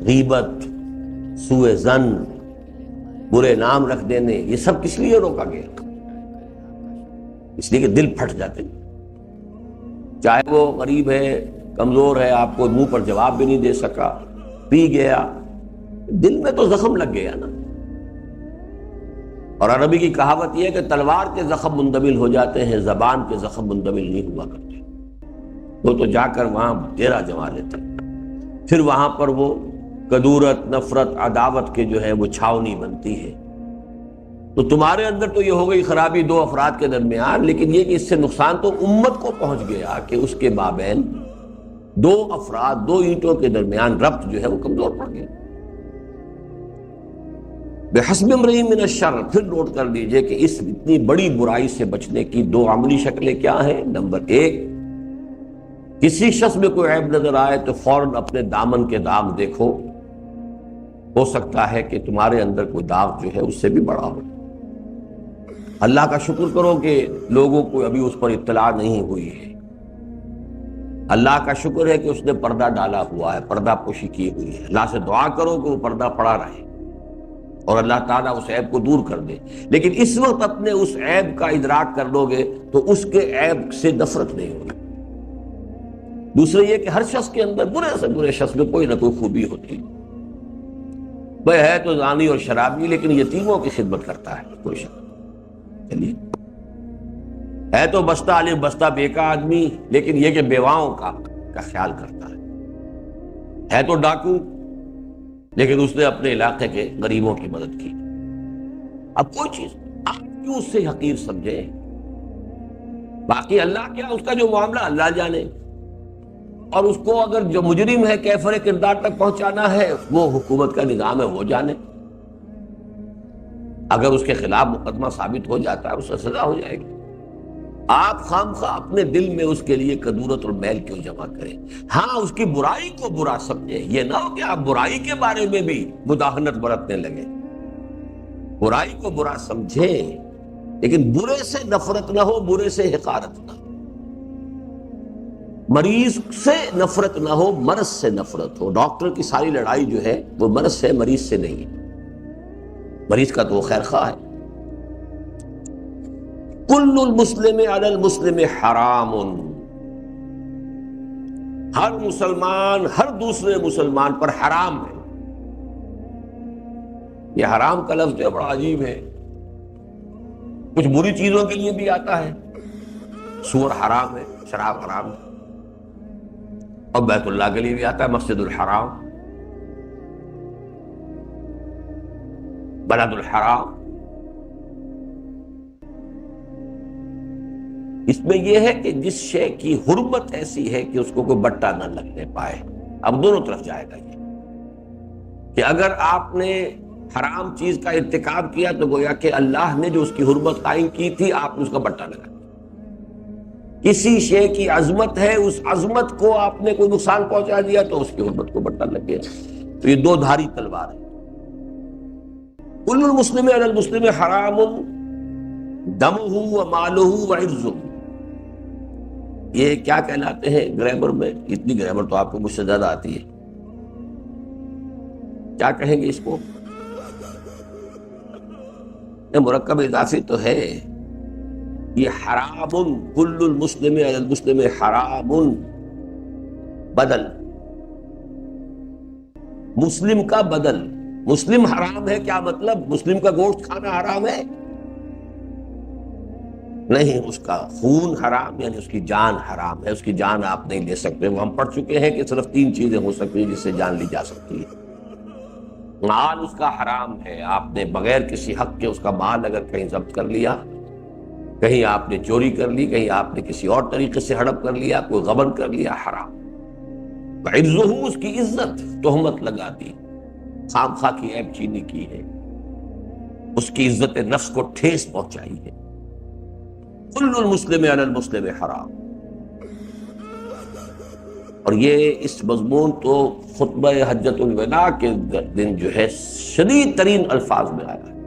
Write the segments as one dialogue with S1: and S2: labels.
S1: غیبت، سوء ظن، برے نام رکھ دینے، یہ سب کس لیے روکا گیا؟ اس لیے کہ دل پھٹ جاتے ہیں۔ چاہے وہ غریب ہے، کمزور ہے، آپ کو منہ پر جواب بھی نہیں دے سکا، پی گیا، دل میں تو زخم لگ گیا نا۔ اور عربی کی کہاوت یہ ہے کہ تلوار کے زخم مندمل ہو جاتے ہیں، زبان کے زخم مندمل نہیں ہوا کرتے۔ وہ تو جا کر وہاں ڈیرا جما لیتے، پھر وہاں پر وہ کدورت، نفرت، عداوت کے جو ہے وہ چھاونی بنتی ہے۔ تو تمہارے اندر تو یہ ہو گئی خرابی دو افراد کے درمیان، لیکن یہ کہ اس سے نقصان تو امت کو پہنچ گیا کہ اس کے مابین دو افراد، دو اینٹوں کے درمیان ربط جو ہے وہ کمزور پڑ گیا۔ بحسب امرئ من الشر، پھر نوٹ کر لیجئے کہ اس اتنی بڑی برائی سے بچنے کی دو عملی شکلیں کیا ہیں۔ نمبر ایک، کسی شخص میں کوئی عیب نظر آئے تو فوراً اپنے دامن کے داغ دیکھو، ہو سکتا ہے کہ تمہارے اندر کوئی داغ جو ہے اس سے بھی بڑا ہو۔ اللہ کا شکر کرو کہ لوگوں کو ابھی اس پر اطلاع نہیں ہوئی ہے۔ اللہ کا شکر ہے کہ اس نے پردہ ڈالا ہوا ہے، پردہ پوشی کی ہوئی ہے۔ اللہ سے دعا کرو کہ وہ پردہ پڑا رہے اور اللہ تعالیٰ اس عیب کو دور کر دے۔ لیکن اس وقت اپنے اس عیب کا ادراک کر لو گے تو اس کے عیب سے نفرت نہیں ہوگی۔ دوسرے یہ کہ ہر شخص کے اندر، برے سے برے شخص میں کوئی نہ کوئی خوبی ہوتی ہے۔ وہ ہے تو زانی اور شرابی، لیکن یتیموں کی خدمت کرتا ہے کوئی شخص، چلیے ہے تو بستہ عالم بستہ بیکا آدمی، لیکن یہ کہ بیواؤں کا خیال کرتا ہے تو ڈاکو، لیکن اس نے اپنے علاقے کے غریبوں کی مدد کی۔ اب کوئی چیز آپ کیوں اس سے حقیر سمجھے؟ باقی اللہ کیا، اس کا جو معاملہ اللہ جانے، اور اس کو اگر جو مجرم ہے کیفر کردار تک پہنچانا ہے وہ حکومت کا نظام ہے، وہ جانے۔ اگر اس کے خلاف مقدمہ ثابت ہو جاتا ہے اس سے سزا ہو جائے گی۔ آپ خامخواہ اپنے دل میں اس کے لیے کدورت اور میل کیوں جمع کریں؟ ہاں، اس کی برائی کو برا سمجھیں، یہ نہ ہو کہ آپ برائی کے بارے میں بھی مداہنت برتنے لگے۔ برائی کو برا سمجھیں، لیکن برے سے نفرت نہ ہو، برے سے حقارت نہ ہو۔ مریض سے نفرت نہ ہو، مرض سے نفرت ہو۔ ڈاکٹر کی ساری لڑائی جو ہے وہ مرض سے، مریض سے نہیں ہے۔ مریض کا تو وہ خیر خواہ ہے۔ کل المسلم علی المسلم حرام، ہر مسلمان ہر دوسرے مسلمان پر حرام ہے۔ یہ حرام کا لفظ جو بڑا عجیب ہے، کچھ بری چیزوں کے لیے بھی آتا ہے، سور حرام ہے، شراب حرام ہے، اور بیت اللہ کے لیے بھی آتا ہے، مسجد الحرام، بلد الحرام۔ اس میں یہ ہے کہ جس شے کی حرمت ایسی ہے کہ اس کو کوئی بٹا نہ لگنے پائے۔ اب دونوں طرف جائے گا یہ کہ اگر آپ نے حرام چیز کا ارتکاب کیا تو گویا کہ اللہ نے جو اس کی حرمت قائم کی تھی آپ نے اس کا بٹا لگا دیا۔ کسی شے کی عظمت ہے، اس عظمت کو آپ نے کوئی نقصان پہنچا دیا تو اس کی حرمت کو بٹا لگ گیا۔ تو یہ دو دھاری تلوار ہے۔ کل المسلم علی المسلم حرام دمہ ومالہ وعرضہ، یہ کیا کہلاتے ہیں گرامر میں؟ اتنی گرامر تو آپ کو مجھ سے زیادہ آتی ہے، کیا کہیں گے اس کو؟ یہ مرکب اضافی تو ہے، یہ حرام، کل المسلم علی المسلم حرام، بدل، مسلم کا بدل۔ مسلم حرام ہے کیا مطلب؟ مسلم کا گوشت کھانا حرام ہے؟ نہیں، اس کا خون حرام، یعنی اس کی جان حرام ہے۔ اس کی جان آپ نہیں لے سکتے۔ وہ ہم پڑھ چکے ہیں کہ صرف 3 چیزیں ہو سکتی ہیں جس سے جان لی جا سکتی ہے۔ مال اس کا حرام ہے، آپ نے بغیر کسی حق کے اس کا مال اگر کہیں ضبط کر لیا، کہیں آپ نے چوری کر لی، کہیں آپ نے کسی اور طریقے سے ہڑپ کر لیا، کوئی غبن کر لیا، حرام۔ عرضہ، اس کی عزت، تہمت لگا دی، خام خواہ کی عیب چینی کی ہے، اس کی عزت نفس کو ٹھیس پہنچائی ہے۔ کل المسلم علی المسلم حرام۔ اور یہ اس مضمون تو خطبہ حجۃ الوداع کے دن جو ہے شدید ترین الفاظ میں آیا ہے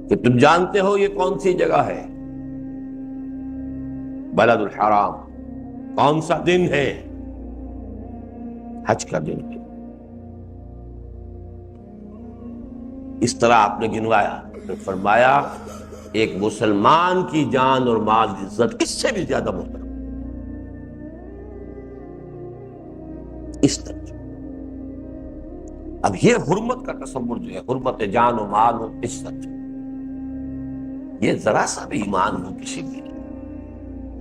S1: کہ تم جانتے ہو یہ کون سی جگہ ہے، بلد الحرام، کون سا دن ہے، حج کا دن ہے۔ اس طرح آپ نے گنوایا، پھر فرمایا ایک مسلمان کی جان اور مال عزت اس سے بھی زیادہ محترم، اس طرح۔ اب یہ حرمت کا تصور جو ہے، حرمت جان و مال و عزت، یہ ذرا سا بھی ایمان ہو کسی بھی،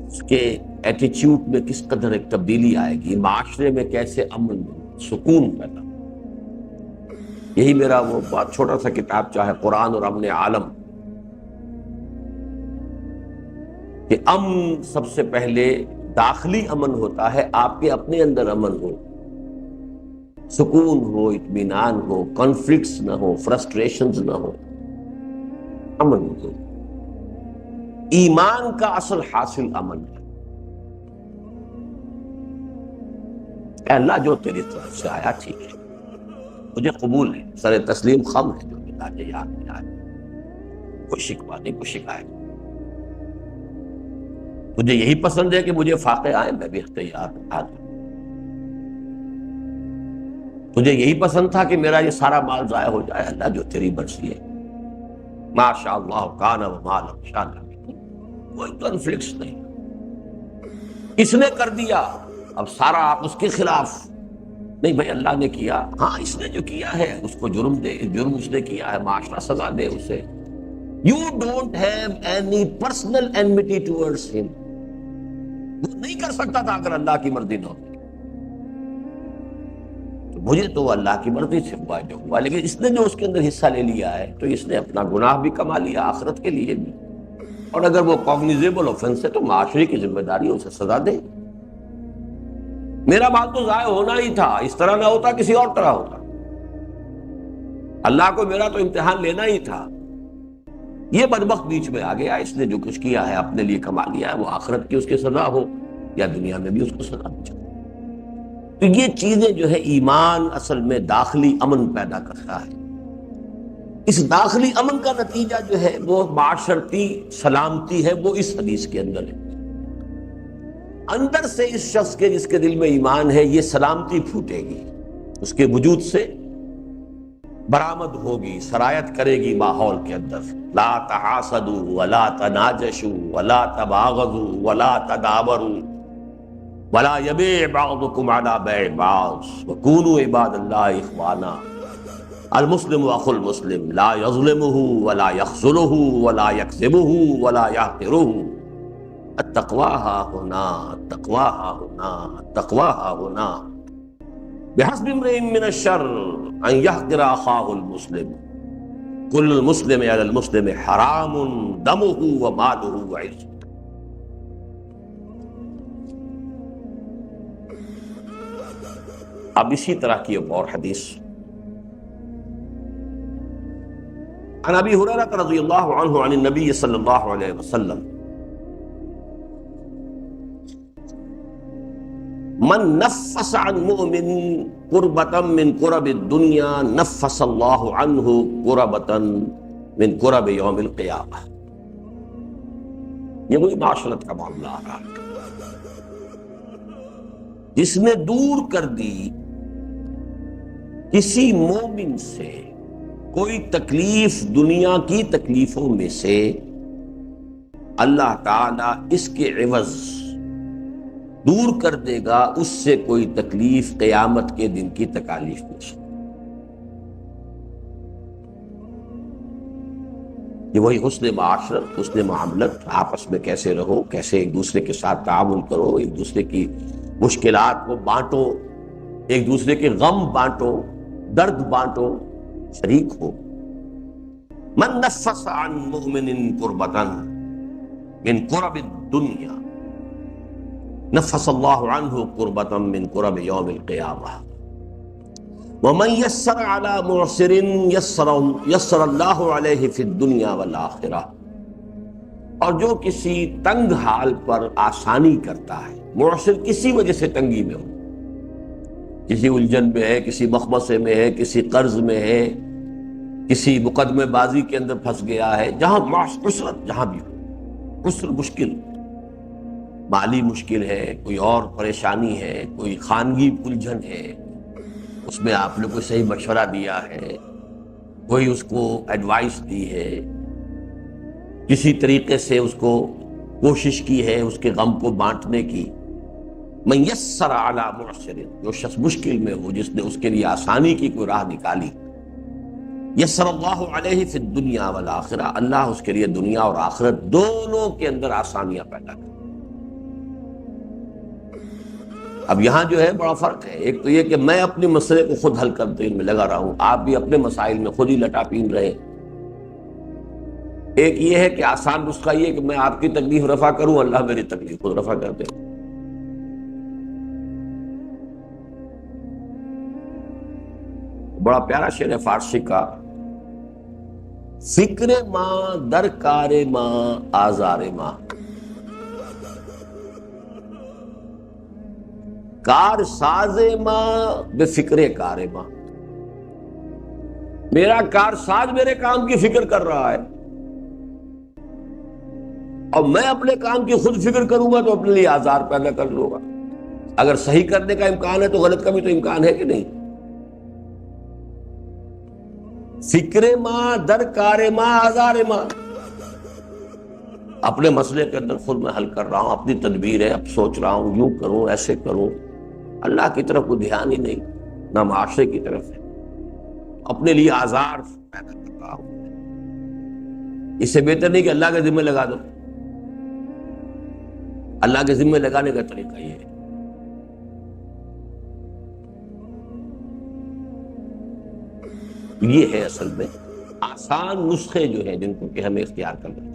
S1: اس کے ایٹیچیوڈ میں کس قدر ایک تبدیلی آئے گی، معاشرے میں کیسے امن سکون پیدا۔ یہی میرا وہ بہت چھوٹا سا کتاب چاہے قرآن اور امن عالم، کہ امن سب سے پہلے داخلی امن ہوتا ہے، آپ کے اپنے اندر امن ہو، سکون ہو، اطمینان ہو، کانفلکٹس نہ ہو، فرسٹریشنز نہ ہو، امن ہو۔ ایمان کا اصل حاصل امن ہے۔ اے اللہ جو تیری طرف سے آیا ٹھیک ہے، مجھے قبول ہے، سر تسلیم خم ہے جو مزاج یاد میں آئے، کوئی شکوہ نہیں، کوئی شکایت نہیں۔ مجھے یہی پسند ہے کہ مجھے فاقے آئے، میں بھی اختیار آدھوں۔ مجھے یہی پسند تھا کہ میرا یہ سارا مال ضائع ہو جائے، اللہ جو تیری مرضی ہے، ما شاء اللہ کان وما لم یشاء، کوئی کنفلکٹس نہیں۔ اس نے کر دیا، اب سارا آپ اس کے خلاف نہیں، بھائی اللہ نے کیا، ہاں اس نے جو کیا ہے اس کو جرم دے، جرم اس نے کیا ہے، معاشرہ سزا دے اسے۔ You don't have any personal enmity towards him۔ وہ نہیں کر سکتا تھا اگر اللہ کی مرضی نہ ہوتی۔ مجھے تو اللہ کی مرضی سے ہوا جو ہوا، لیکن اس نے جو اس کے اندر حصہ لے لیا ہے تو اس نے اپنا گناہ بھی کما لیا آخرت کے لیے بھی، اور اگر وہ کاگنیزیبل آفینس ہے تو معاشرے کی ذمہ داری اسے سزا دے۔ میرا مال تو ضائع ہونا ہی تھا، اس طرح نہ ہوتا کسی اور طرح ہوتا، اللہ کو میرا تو امتحان لینا ہی تھا۔ یہ بدبخت بیچ میں آ گیا، اس نے جو کچھ کیا ہے اپنے لیے کما لیا ہے، وہ آخرت کی اس کی سزا ہو یا دنیا میں بھی اس کو سزا دی جائے۔ تو یہ چیزیں جو ہے ایمان اصل میں داخلی امن پیدا کرتا ہے۔ اس داخلی امن کا نتیجہ جو ہے وہ معاشرتی سلامتی ہے، وہ اس حدیث کے اندر ہے۔ اندر سے اس شخص کے جس کے دل میں ایمان ہے یہ سلامتی پھوٹے گی، اس کے وجود سے برآمد ہوگی، سرایت کرے گی ماحول کے اندر۔ لا تحاسدوا ولا تناجشوا ولا تباغضوا ولا تدابروا ولا يبيع بعضكم على بيع بعض وكونوا عباد الله اخوانا۔ المسلم اخو المسلم لا يظلمه ولا يخذله ولا يكذبه ولا يحقره۔ التقوى ها هنا، التقوى ها هنا، التقوى ها هنا۔ بحسب امرئ من الشر ان يحقر اخاه المسلم، كل المسلم على المسلم حرام دمه وماله وعرضه۔ اب اسی طرح کی ایک اور حدیث عن ابی ہریرہ رضی اللہ عنہ عن النبی صلی اللہ علیہ وسلم من نفس عن مؤمن قربة من قرب الدنیا نفس اللہ عنہ قربة من قرب یوم القیامہ۔ یہ وہی معاشرت کا معاملہ آ رہا ہے، جس نے دور کر دی کسی مومن سے کوئی تکلیف دنیا کی تکلیفوں میں سے، اللہ تعالیٰ اس کے عوض دور کر دے گا اس سے کوئی تکلیف قیامت کے دن کی تکالیف میں سے۔ یہ وہی حسن معاشرت، حسن معاملت، آپس میں کیسے رہو، کیسے ایک دوسرے کے ساتھ تعاون کرو، ایک دوسرے کی مشکلات کو بانٹو، ایک دوسرے کے غم بانٹو، درد بانٹو، شریک ہو۔ من نفس عن مؤمن قربة من قرب الدنیا نفس اللہ عنہ قربة من قرب یوم القیامہ، ومن یسر علی معسر یسر اللہ علیہ فی الدنیا والآخرہ۔ اور جو کسی تنگ حال پر آسانی کرتا ہے، معسر کسی وجہ سے تنگی میں ہو، کسی الجھن میں ہے، کسی مخمصے میں ہے، کسی قرض میں ہے، کسی مقدمے بازی کے اندر پھنس گیا ہے، جہاں عسرت جہاں بھی ہو، عسر مشکل، مالی مشکل ہے، کوئی اور پریشانی ہے، کوئی خانگی الجھن ہے، اس میں آپ نے کوئی صحیح مشورہ دیا ہے، کوئی اس کو ایڈوائس دی ہے، کسی طریقے سے اس کو کوشش کی ہے اس کے غم کو بانٹنے کی. من یسر علی معسر، جو شخص مشکل میں ہو، جس نے اس کے لیے آسانی کی کوئی راہ نکالی. یسر اللہ علیہ فی الدنیا والآخرہ، اللہ اس کے لیے دنیا اور آخرت دونوں کے اندر آسانیاں پیدا کرے. اب یہاں جو ہے بڑا فرق ہے. ایک تو یہ کہ میں اپنے مسئلے کو خود حل کرتے میں لگا رہا ہوں، آپ بھی اپنے مسائل میں خود ہی لٹا پین رہے. ایک یہ ہے کہ آسان نسخہ یہ کہ میں آپ کی تکلیف رفع کروں، اللہ میری تکلیف خود رفع کر دے. بڑا پیارا شعر ہے فارسی کا، فکر ماں در کار ماں آزار ماں، کار ساز ماں بے فکر کار ماں. میرا کار ساز میرے کام کی فکر کر رہا ہے، اور میں اپنے کام کی خود فکر کروں گا تو اپنے لیے آزار پیدا کر لوں گا. اگر صحیح کرنے کا امکان ہے تو غلط کا بھی تو امکان ہے کہ نہیں. فکر ماں در کار ماں آزار ماں، اپنے مسئلے کے اندر خود میں حل کر رہا ہوں، اپنی تدبیر ہے، اب سوچ رہا ہوں یوں کروں ایسے کروں، اللہ کی طرف کوئی دھیان ہی نہیں، نہ معاشرے کی طرف ہے، اپنے لیے آزار پیدا کر رہا ہوں. اس سے بہتر نہیں کہ اللہ کے ذمہ لگا دو. اللہ کے ذمہ لگانے کا طریقہ یہ ہے. یہ ہے اصل میں آسان نسخے جو ہیں جن کو کہ ہمیں اختیار کرنا چاہیے.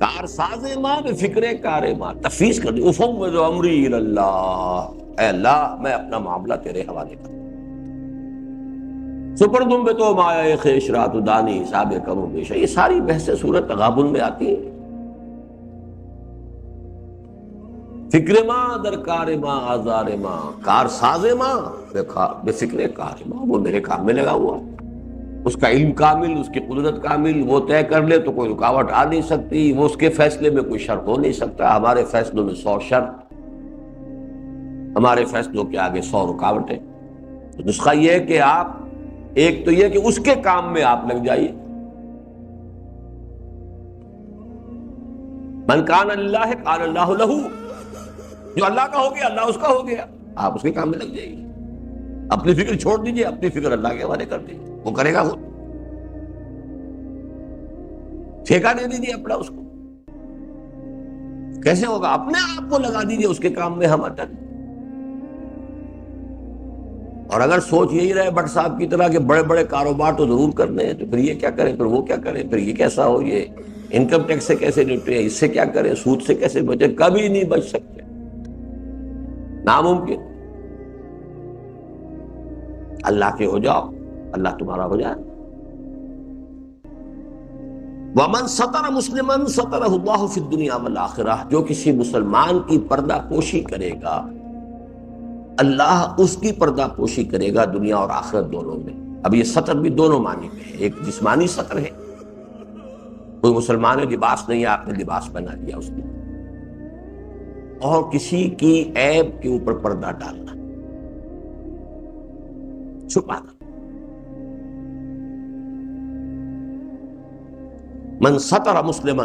S1: کار ساز ماں بے فکر کار ماں، تفویض کر دی. افوض امری الی اللہ، اے اللہ میں اپنا معاملہ تیرے حوالے کرتا ہوں. سپردم بے تو مایا خیش رات دانی حساب کم و بیش. یہ ساری بحثیں سورۃ تغابن میں آتی ہیں. فکر ماں در کار ماں آزار ماں، کار ساز ماں بے فکر کار ماں. وہ میرے کام میں لگا ہوا، اس کا علم کامل، اس کی قدرت کامل، وہ طے کر لے تو کوئی رکاوٹ آ نہیں سکتی، وہ اس کے فیصلے میں کوئی شر ہو نہیں سکتا. ہمارے فیصلوں میں 100 شر، ہمارے فیصلوں کے آگے 100 رکاوٹیں. تو نسخہ یہ ہے کہ آپ ایک تو یہ کہ اس کے کام میں آپ لگ جائیے. من کان اللہ کان اللہ لہ، جو اللہ کا ہو گیا اللہ اس کا ہو گیا. آپ اس کے کام میں لگ جائیے، اپنی فکر چھوڑ دیجئے، اپنی فکر اللہ کے حوالے کر دیجئے، وہ کرے گا. خود ٹھیکہ دے دیجئے اپنا اس کو. کیسے ہوگا؟ اپنے آپ کو لگا دیجئے اس کے کام میں ہم اٹل. اور اگر سوچ یہی رہے بٹ صاحب کی طرح کہ بڑے بڑے کاروبار تو ضرور کرنے ہیں، تو پھر یہ کیا کریں، پھر وہ کیا کریں، پھر یہ کیسا ہو، یہ انکم ٹیکس سے کیسے نپٹے، اس سے کیا کریں، سود سے کیسے بچے. کبھی نہیں بچ سکتے، ناممکن. اللہ کے ہو جاؤ، اللہ تمہارا ہو جائے. وَمَن سَتَرَ مُسْلِمًا سَتَرَهُ اللَّهُ فِي الدُّنْيَا وَالْآخِرَةِ، جو کسی مسلمان کی پردہ پوشی کرے گا اللہ اس کی پردہ پوشی کرے گا دنیا اور آخرت دونوں میں. اب یہ سطر بھی دونوں معنی میں ہے. ایک جسمانی سطر ہے، کوئی مسلمان لباس نہیں ہے، آپ نے لباس بنا دیا اس نے، اور کسی کی عیب کے اوپر پردہ ڈالنا، چھپانا. من سطر مسلما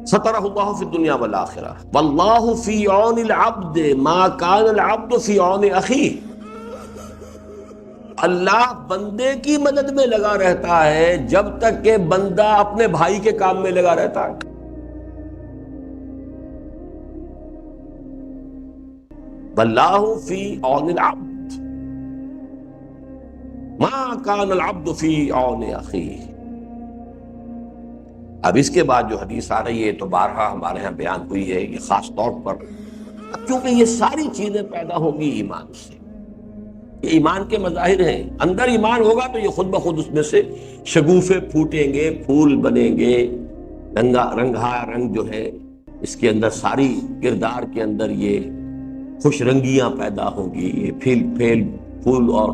S1: سترہ اللہ فی الدنیا والآخرہ واللہ فی عون العبد ما کان العبد فی عون اخیہ. اللہ بندے کی مدد میں لگا رہتا ہے جب تک کہ بندہ اپنے بھائی کے کام میں لگا رہتا ہے. واللہ فی عون العبد ما کان العبد فی عون اخیہ. اب اس کے بعد جو حدیث آ رہی ہے تو بارہا ہمارے ہاں بیان ہوئی ہے، یہ خاص طور پر کیونکہ یہ ساری چیزیں پیدا ہوگی ایمان سے. یہ ایمان کے مظاہر ہیں. اندر ایمان ہوگا تو یہ خود بخود اس میں سے شگوفے پھوٹیں گے، پھول بنیں گے، رنگا رنگ جو ہے اس کے اندر، ساری کردار کے اندر یہ خوش رنگیاں پیدا ہوں گی، یہ پھیل پھول اور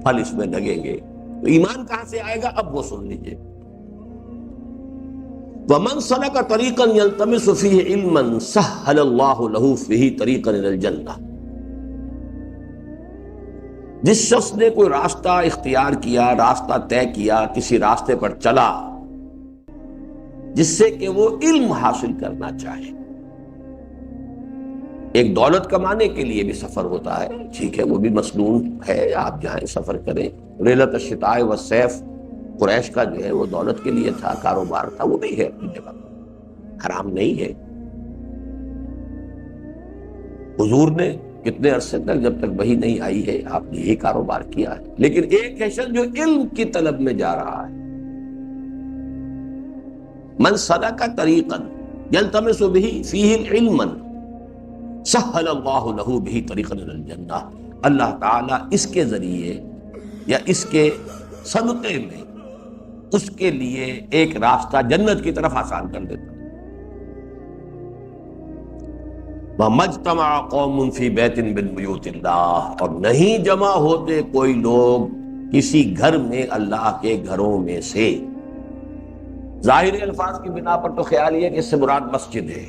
S1: پھل اس میں لگیں گے. تو ایمان کہاں سے آئے گا؟ اب وہ سن لیجئے. وَمَنْ سَلَكَ طَرِيقًا يَلْتَمِسُ فِيهِ عِلْمًا سَهَّلَ اللَّهُ لَهُ فِيهِ طَرِيقًا إِلَى الْجَنَّةِ. جس شخص نے کوئی راستہ اختیار کیا، راستہ طے کیا، کسی راستے پر چلا جس سے کہ وہ علم حاصل کرنا چاہے، ایک دولت کمانے کے لیے بھی سفر ہوتا ہے، ٹھیک ہے، وہ بھی مسنون ہے، آپ جائیں سفر کریں۔ ریلت الشتاء والصیف قریش کا جو ہے وہ دولت کے لیے تھا، کاروبار تھا، وہ بھی ہے اپنی جگہ، حرام نہیں ہے۔ حضور نے کتنے عرصے تک، جب تک وحی نہیں آئی ہے، آپ نے یہ کاروبار کیا ہے۔ لیکن ایک ہے شخص جو علم کی طلب میں جا رہا ہے، من سلک طریقا یلتمس به فیہ علما سہل اللہ لہ بہ طریقا الی الجنہ، اللہ تعالیٰ اس کے ذریعے یا اس کے صدقے میں اس کے لیے ایک راستہ جنت کی طرف آسان کر دیتا۔ وَمَا اجْتَمَعَ قَوْمٌ فِي بَيْتٍ مِّن بُيُوتِ اللَّهِ، اور نہیں جمع ہوتے کوئی لوگ کسی گھر میں اللہ کے گھروں میں سے۔ ظاہری الفاظ کی بنا پر تو خیال یہ کہ اس سے مراد مسجد ہے،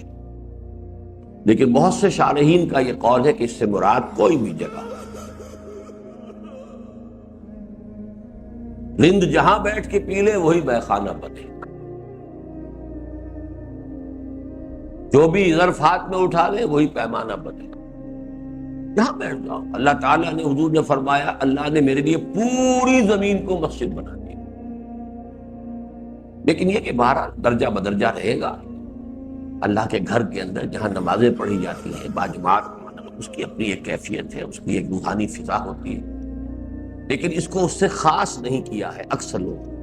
S1: لیکن بہت سے شارحین کا یہ قول ہے کہ اس سے مراد کوئی بھی جگہ، رند جہاں بیٹھ کے پی لے وہی بے خانہ بنے، جو بھی ظرف ہاتھ میں اٹھا لے وہی پیمانہ بنے، یہاں بیٹھ جاؤ۔ اللہ تعالیٰ نے، حضور نے فرمایا، اللہ نے میرے لیے پوری زمین کو مسجد بنا دی، لیکن یہ کہ بہرحال درجہ بدرجہ رہے گا۔ اللہ کے گھر کے اندر جہاں نمازیں پڑھی جاتی ہیں باجماعت، اس کی اپنی ایک کیفیت ہے، اس کی ایک روحانی فضا ہوتی ہے، لیکن اس کو اس سے خاص نہیں کیا ہے اکثر لوگ۔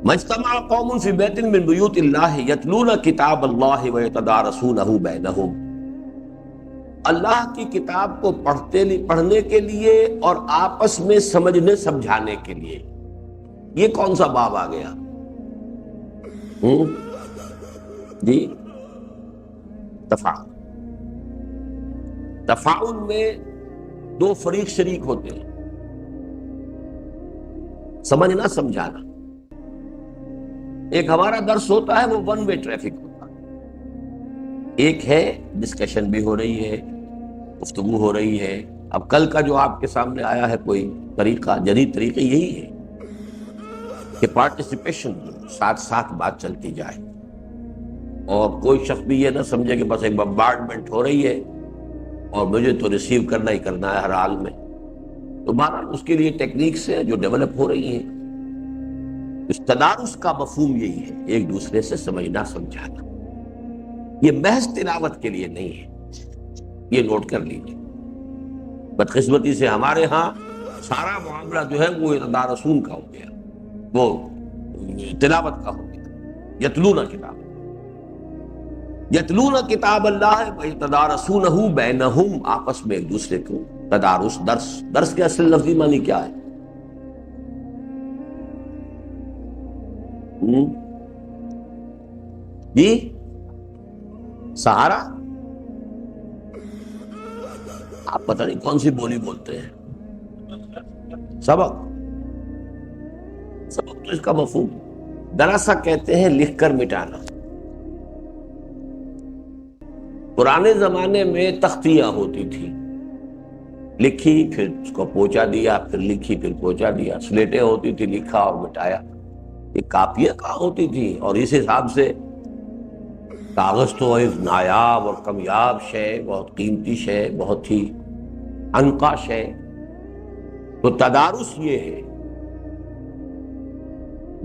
S1: مجتمع قوم فی بیت من بیوت اللہ یتلون کتاب اللہ ویتدارسونہ بینہم، اللہ کی کتاب کو پڑھنے کے لیے اور آپس میں سمجھنے سمجھانے کے لیے۔ یہ کون سا باب آ گیا؟ جی، تفاعل۔ تفاعل میں دو فریق شریک ہوتے ہیں، سمجھنا سمجھانا۔ ایک ہمارا درس ہوتا ہے وہ ون وے ٹریفک ہوتا ہے، ایک ہے ڈسکشن بھی ہو رہی ہے، گفتگو ہو رہی ہے۔ اب کل کا جو آپ کے سامنے آیا ہے کوئی طریقہ، جدید طریقہ یہی ہے کہ پارٹیسپیشن، ساتھ ساتھ بات چلتی جائے، اور کوئی شخص بھی یہ نہ سمجھے کہ بس ایک بمبارڈمنٹ ہو رہی ہے اور مجھے تو ریسیو کرنا ہی کرنا ہے ہر حال میں۔ تو بہرحال اس کے لیے ٹیکنیکس ہیں جو ڈیولپ ہو رہی ہیں۔ اس تدارس کا مفہوم یہی ہے، ایک دوسرے سے سمجھنا سمجھانا۔ یہ محض تلاوت کے لیے نہیں ہے، یہ نوٹ کر لیجیے۔ بدقسمتی سے ہمارے ہاں سارا معاملہ جو ہے وہ تدارسون کا ہو گیا، وہ تلاوت کا ہو گیا۔ یتلون کتاب اللہ ویتدارسونہ بینہم، آپس میں ایک دوسرے کو تدارس، درس کے اصل لفظی معنی کیا ہے؟ جی، سہارا؟ آپ پتہ نہیں کون سی بولی بولتے ہیں۔ سبق تو اس کا مفہوم دراسا کہتے ہیں لکھ کر مٹانا۔ پرانے زمانے میں تختیاں ہوتی تھی، لکھی پھر اس کو پوچھا دیا، پھر لکھی پھر پوچھا دیا۔ سلیٹیں ہوتی تھی، لکھا اور مٹایا۔ یہ کاپیاں کہاں ہوتی تھی؟ اور اس حساب سے کاغذ تو ایک نایاب اور کمیاب شے، بہت قیمتی شے، بہت ہی انقا شے۔ تو تدارس یہ ہے،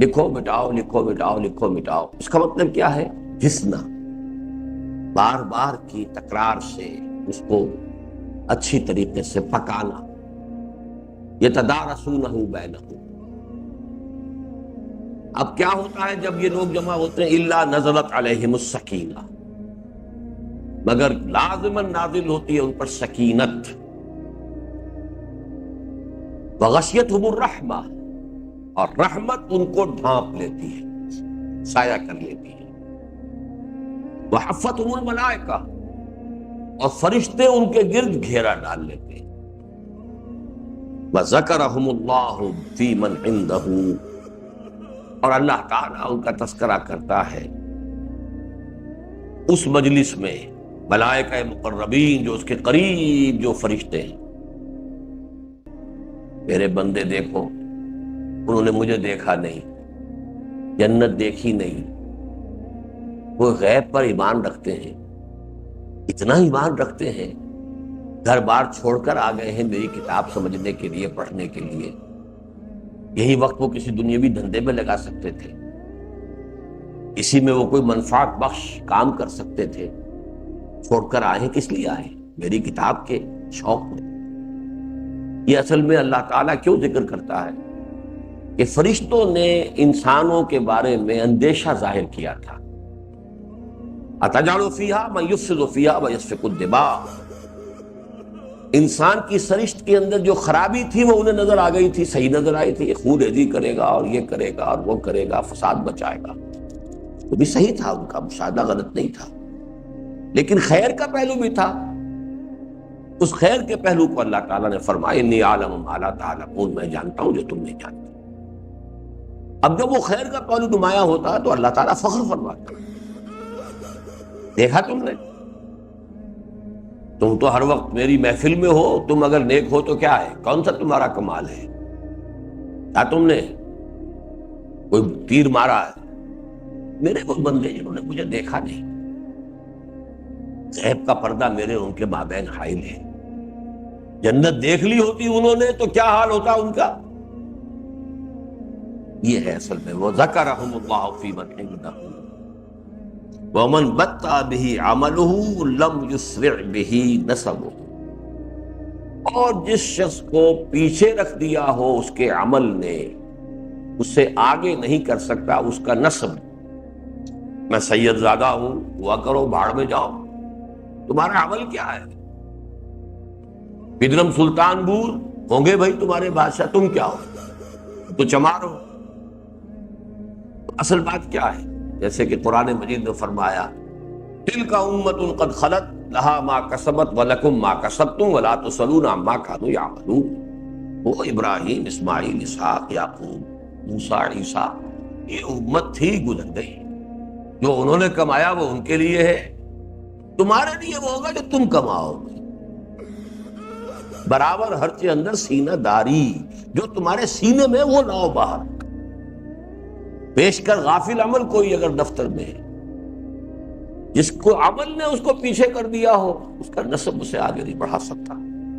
S1: لکھو مٹاؤ، لکھو مٹاؤ، لکھو مٹاؤ۔ اس کا مطلب کیا ہے؟ گھسنا، بار بار کی تکرار سے اس کو اچھی طریقے سے پکانا۔ یتدارسونہ بینہم۔ اب کیا ہوتا ہے جب یہ لوگ جمع ہوتے ہیں؟ الا نزلت علیہم السکینہ، مگر لازماً نازل ہوتی ہے ان پر سکینت۔ وغشیتہم الرحمہ، اور رحمت ان کو ڈھانپ لیتی ہے، سایہ کر لیتی ہے۔ وحفتہم الملائکہ، اور فرشتے ان کے گرد گھیرا ڈال لیتے ہیں۔ وذکرہم اللہ فی من عندہ، اور اللہ تعالیٰ ان کا تذکرہ کرتا ہے اس مجلس میں، ملائکہ مقربین جو اس کے قریب جو فرشتے ہیں۔ میرے بندے دیکھو، انہوں نے مجھے دیکھا نہیں، جنت دیکھی نہیں، وہ غیب پر ایمان رکھتے ہیں، اتنا ایمان رکھتے ہیں، گھر بار چھوڑ کر آ گئے ہیں میری کتاب سمجھنے کے لیے، پڑھنے کے لیے۔ یہی وقت وہ کسی دنیاوی دھندے میں لگا سکتے تھے، اسی میں وہ کوئی منفعت بخش کام کر سکتے تھے، چھوڑ کر آئے ہیں کس لیے آئے؟ میری کتاب کے شوق میں۔ یہ اصل میں اللہ تعالیٰ کیوں ذکر کرتا ہے کہ فرشتوں نے انسانوں کے بارے میں اندیشہ ظاہر کیا تھا، اَتَجْعَلُ فِيهَا مَن يُفْسِدُ فِيهَا وَيَسْفِكُ الدِّمَاءَ۔ انسان کی سرشت کے اندر جو خرابی تھی وہ انہیں نظر آ گئی تھی، صحیح نظر آئی تھی، یہ خون ریزی کرے گا اور یہ کرے گا اور وہ کرے گا، فساد بچائے گا، وہ بھی صحیح تھا، ان کا مشاہدہ غلط نہیں تھا، لیکن خیر کا پہلو بھی تھا۔ اس خیر کے پہلو کو اللہ تعالیٰ نے فرمایا انی اعلم ما لا تعلمون، میں جانتا ہوں جو تم نہیں جانتے۔ اب جب وہ خیر کا پہلو نمایاں ہوتا ہے تو اللہ تعالیٰ فخر فرماتا ہے، دیکھا تم نے، تم تو ہر وقت میری محفل میں ہو، تم اگر نیک ہو تو کیا ہے، کون سا تمہارا کمال ہے؟ کیا تم نے کوئی تیر مارا ہے؟ میرے وہ بندے جنہوں نے مجھے دیکھا نہیں، غیب کا پردہ میرے ان کے مابین حائل ہے۔ جنت دیکھ لی ہوتی انہوں نے تو کیا حال ہوتا ان کا؟ یہ ہے اصل میں وہ ذکرہم اللہ فی من عنده ومن بطأ به عمله لم يسرع به نسبه۔ اور جس شخص کو پیچھے رکھ دیا ہو اس کے عمل نے، اسے آگے نہیں کر سکتا اس کا نسب۔ میں سید زادہ ہوں، ہوا کرو، بھاڑ میں جاؤ، تمہارا عمل کیا ہے؟ بدرم سلطان بور ہوں گے بھائی تمہارے بادشاہ، تم کیا ہو؟ تو چمار ہو۔ اصل بات کیا ہے؟ جیسے کہ قرآن مجید نے فرمایا تلک امۃ قد خلت لہا ما کسبت ولکم ما کسبتم ولا تسألون عما کانوا یعملون۔ وہ ابراہیم، اسماعیل، اسحاق، یعقوب، موسیٰ، عیسیٰ، یہ امت تھی، گزر گئی، جو انہوں نے کمایا وہ ان کے لیے ہے، تمہارے لیے وہ ہوگا جو تم کماؤ گے۔ برابر ہر چیز اندر سینہ داری، جو تمہارے سینے میں وہ لاؤ باہر۔ پیش کر غافل عمل کوئی اگر دفتر میں ہے، جس کو عمل نے اس کو پیچھے کر دیا ہو، اس کا نسب اسے آگے نہیں بڑھا سکتا۔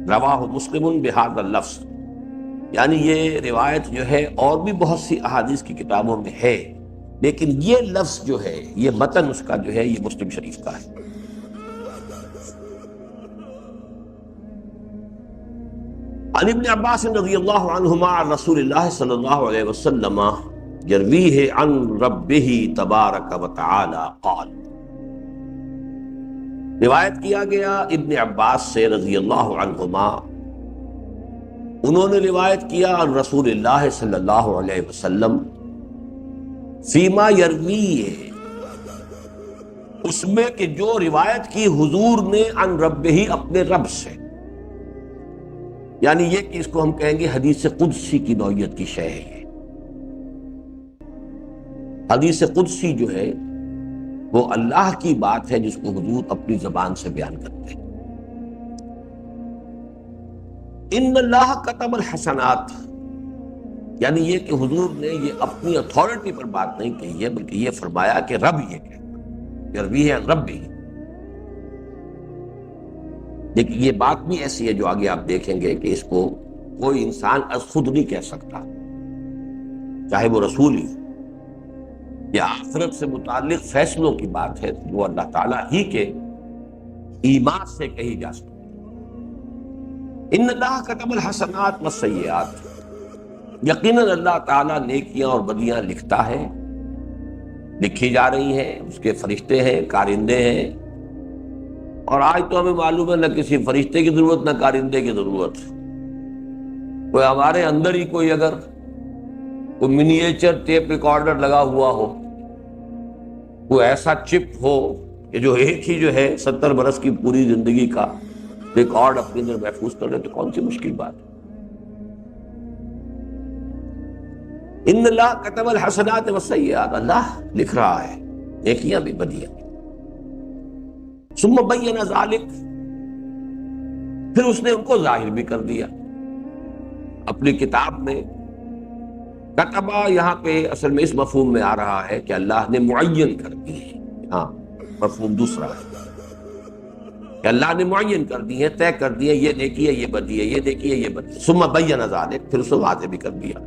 S1: رواہ مسلم بہذا اللفظ، یعنی یہ روایت جو ہے اور بھی بہت سی احادیث کی کتابوں میں ہے، لیکن یہ لفظ جو ہے، یہ متن اس کا جو ہے، یہ مسلم شریف کا ہے۔ عن ابن عباس رضی اللہ عنہما عن رسول اللہ صلی اللہ علیہ وسلم یرویہ عن ربہ تبارک و تعالی قال، روایت کیا گیا ابن عباس سے رضی اللہ عنہما، انہوں نے روایت کیا عن رسول اللہ صلی اللہ علیہ وسلم فیما یرویہ، اس میں کہ جو روایت کی حضور نے عن ربہ، اپنے رب سے، یعنی یہ کہ اس کو ہم کہیں گے حدیث قدسی کی نوعیت کی شے ہے۔ حدیث قدسی جو ہے وہ اللہ کی بات ہے جس کو حضور اپنی زبان سے بیان کرتے ہیں۔ ان اللہ کتب الحسنات، یعنی یہ کہ حضور نے یہ اپنی اتھارٹی پر بات نہیں کہی ہے، بلکہ یہ فرمایا کہ رب یہ کہتا، یرویہ عن ربہ۔ لیکن یہ بات بھی ایسی ہے جو آگے آپ دیکھیں گے کہ اس کو کوئی انسان از خود نہیں کہہ سکتا، چاہے وہ رسول ہی۔ یہ آخرت سے متعلق فیصلوں کی بات ہے جو اللہ تعالیٰ ہی کے ایمان سے کہی جا سکتی۔ ان اللہ کتب الحسنات والسیئات، یقیناً اللہ تعالیٰ نیکیاں اور بدیاں لکھتا ہے، لکھی جا رہی ہیں، اس کے فرشتے ہیں، کارندے ہیں، اور آج تو ہمیں معلوم ہے نہ کسی فرشتے کی ضرورت نہ کارندے کی ضرورت۔ کوئی ہمارے اندر ہی کوئی اگر کوئی منیچر ٹیپ ریکارڈر لگا ہوا ہو، کوئی ایسا چپ ہو کہ جو ایک ہی جو ہے 70 برس کی پوری زندگی کا ریکارڈ اپنے اندر محفوظ کر لے تو کون سی مشکل بات ہے۔ ان اللہ کتب الحسنات والسیئات، اللہ لکھ رہا ہے نیکیاں بھی بدیاں۔ ثم بین ذلک، پھر اس نے ان کو ظاہر بھی کر دیا۔ اپنی کتاب میں کتبہ یہاں پہ اصل میں اس مفہوم میں آ رہا ہے کہ اللہ نے معین کر دی ہے. ہاں مفہوم دوسرا ہے کہ اللہ نے معین کر دی ہے، طے کر دی ہے، یہ نیکی ہے، یہ بدی ہے، یہ نیکی ہے، یہ بدی ہے. ثم بین ذلک، پھر اسے واضح بھی کر دیا.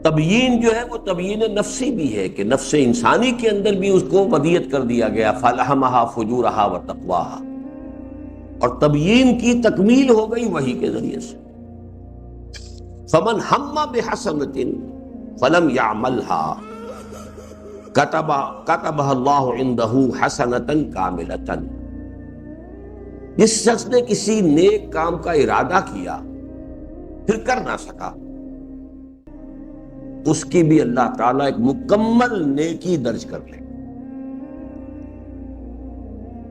S1: تبیین جو ہے وہ تبیین نفسی بھی ہے کہ نفس انسانی کے اندر بھی اس کو ودیت کر دیا گیا، فَلَهَمَهَا فُجُورَهَا وَتَقْوَاهَا، اور تبیین کی تکمیل ہو گئی وحی کے ذریعے سے. فَمَنْ هَمَّ بِحَسَنَةٍ فَلَمْ يَعْمَلْهَا كَتَبَهَا اللَّهُ عِنْدَهُ حَسَنَةً كَامِلَةً. جس شخص نے کسی نیک کام کا ارادہ کیا پھر کر نہ سکا، اس کی بھی اللہ تعالیٰ ایک مکمل نیکی درج کر لے.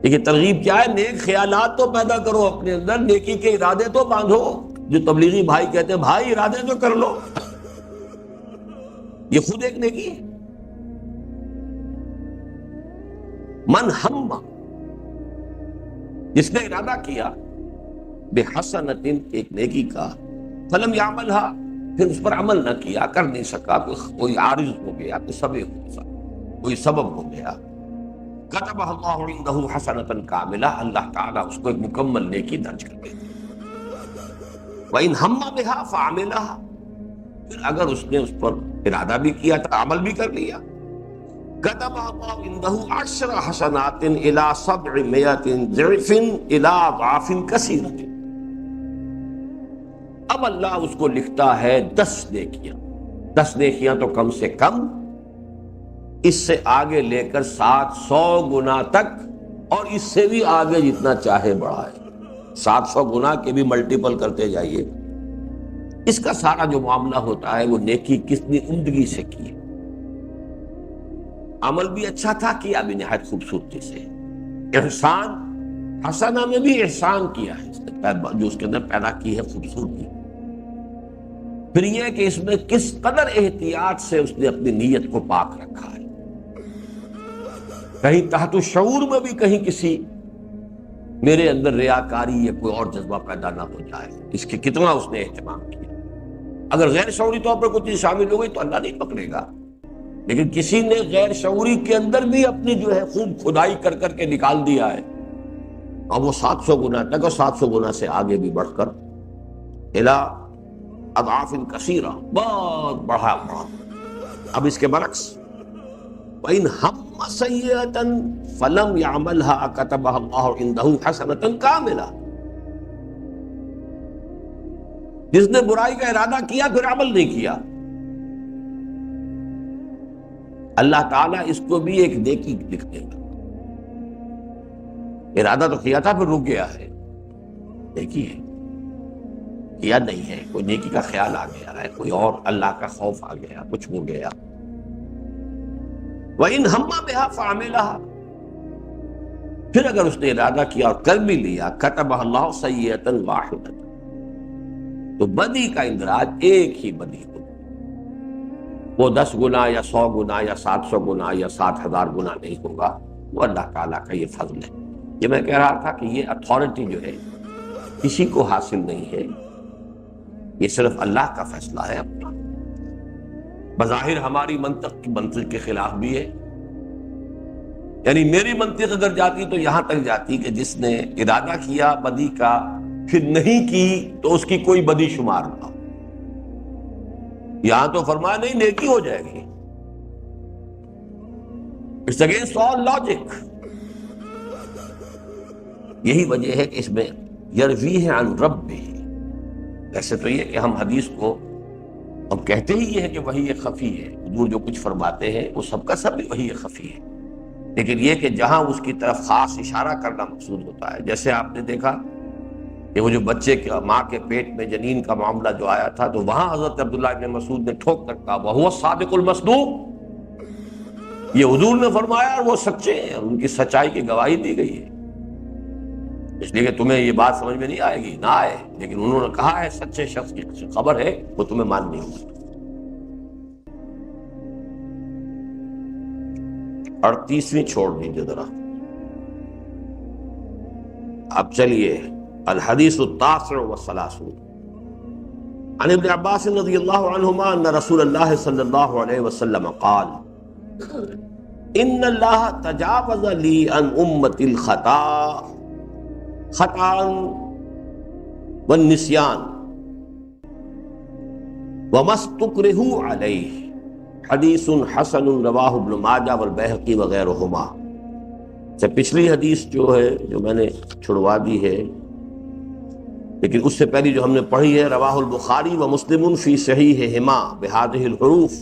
S1: دیکھیے ترغیب کیا ہے؟ نیک خیالات تو پیدا کرو اپنے اندر، نیکی کے ارادے تو باندھو. جو تبلیغی بھائی کہتے ہیں بھائی ارادے تو کر لو، یہ خود ایک نیکی ہے. من ہم، جس نے ارادہ کیا بحسنۃ، ایک نیکی کا، فلم یعملھا، پھر اس پر عمل نہ کیا، کر نہیں سکا، کوئی عارض ہو گیا، کوئی سبب ہو گیا، کتبہ اللہ عندہ حسنۃ کاملہ، اللہ تعالیٰ اس کو ایک مکمل نیکی درج کر دیتے. وَإِنْ هَمَّ بِهَا فَعَمِلَهَا، پھر اگر اس نے اس پر ارادہ بھی کیا تھا، عمل بھی کر لیا، كتب الله عنده 10 حسنات الى 700 ضعف الى اضعاف كثيرة. اب اللہ اس کو لکھتا ہے 10 نیکیاں. 10 نیکیاں تو کم سے کم، اس سے آگے لے کر 700 گنا تک، اور اس سے بھی آگے جتنا چاہے بڑھائے. 700 گنا کے بھی ملٹیپل کرتے جائیے. اس کا سارا جو معاملہ ہوتا ہے وہ نیکی کتنی عمدگی سے کی، عمل بھی اچھا تھا، کیا بھی نہایت خوبصورتی سے. احسان حسنہ میں بھی احسان کیا ہے اس نے، جو اس کے اندر پیدا کی ہے خوبصورتی. پھر یہ کہ اس میں کس قدر احتیاط سے اس نے اپنی نیت کو پاک رکھا ہے، کہیں تحت الشعور میں بھی کہیں کسی میرے اندر ریاکاری یا کوئی اور جذبہ پیدا نہ ہو جائے. اس کے کتنا اس نے اہتمام کیا. اگر غیر شعوری طور پر کوئی چیز شامل ہو گئی تو اللہ نہیں پکڑے گا، لیکن کسی نے غیر شعوری کے اندر بھی اپنی جو ہے خوب کھدائی کر کر کے نکال دیا ہے، اور وہ 700 گنا تک، اور 700 گنا سے آگے بھی بڑھ کر الی اضعاف کثیرہ، بہت بڑھا. اب اس کے برعکس وَإِنْ هَمَّ سَيِّئَةً فَلَمْ يَعْمَلْهَا كَتَبَهَا اللَّهُ عِنْدَهُ حَسَنَةً كَامِلَةً. جس نے برائی کا ارادہ کیا پھر عمل نہیں کیا، اللہ تعالیٰ اس کو بھی ایک نیکی لکھ دے گا. ارادہ تو کیا تھا پھر رک گیا ہے، نیکی ہے. کیا نہیں ہے، کوئی نیکی کا خیال آ گیا ہے، کوئی اور اللہ کا خوف آ گیا، کچھ ہو گیا. وَإِنْ هَمَّ بِهَا فَعَمِلَهَا، پھر اگر اس نے ارادہ کیا اور کر بھی لیا، كَتَبَهَا اللَّهُ سَيِّئَةً وَاحِدَةً، تو بدی کا اندراج ایک ہی بدی ہو، وہ 10 گنا یا 100 گنا یا 700 گنا یا 7000 گنا نہیں ہوگا. وہ اللہ تعالیٰ کا یہ فضل ہے. یہ میں کہہ رہا تھا کہ یہ اتھارٹی جو ہے کسی کو حاصل نہیں ہے، یہ صرف اللہ کا فیصلہ ہے اپنا. بظاہر ہماری منطق کے خلاف بھی ہے، یعنی میری منطق اگر جاتی تو یہاں تک جاتی کہ جس نے ارادہ کیا بدی کا پھر نہیں کی تو اس کی کوئی بدی شمار نہ ہو. یہاں تو فرمایا نہیں، نیکی ہو جائے گی. It's against all logic. یہی وجہ ہے کہ اس میں یرویہ عن ربہ. ایسے تو یہ کہ ہم حدیث کو ہم کہتے ہی یہ ہے کہ وحی خفی ہے، حضور جو کچھ فرماتے ہیں وہ سب کا سب بھی وحی خفی ہے، لیکن یہ کہ جہاں اس کی طرف خاص اشارہ کرنا مقصود ہوتا ہے. جیسے آپ نے دیکھا کہ وہ جو بچے کے ماں کے پیٹ میں جنین کا معاملہ جو آیا تھا، تو وہاں حضرت عبداللہ بن مسعود نے ٹھوک کر کہا وَهُوَ الصَّادِقُ الْمَصْدُوقُ، یہ حضور نے فرمایا اور وہ سچے ہیں، ان کی سچائی کی گواہی دی گئی ہے. اس لیے کہ تمہیں یہ بات سمجھ میں نہیں آئے گی، نہ آئے، لیکن انہوں نے کہا ہے سچے شخص کی خبر ہے، وہ تمہیں ماننی ہوگی. 38ویں چھوڑ دیجیے ذرا. اب چلیے الحدیث التاسع والثلاثون، عن ابن عباس رضی اللہ عنہما ان رسول اللہ صلی اللہ علیہ وسلم قال ان اللہ تجاوز لی عن امت الخطا خطا والنسیان وما استکرہوا علیہ حدیث حسن رواہ ابن ماجہ والبیہقی وغیرہما۔ سے پچھلی حدیث جو ہے جو میں نے چھڑوا دی ہے، لیکن اس سے پہلی جو ہم نے پڑھی ہے رواہ البخاری و مسلم فی صحیحہما بہذہ الحروف،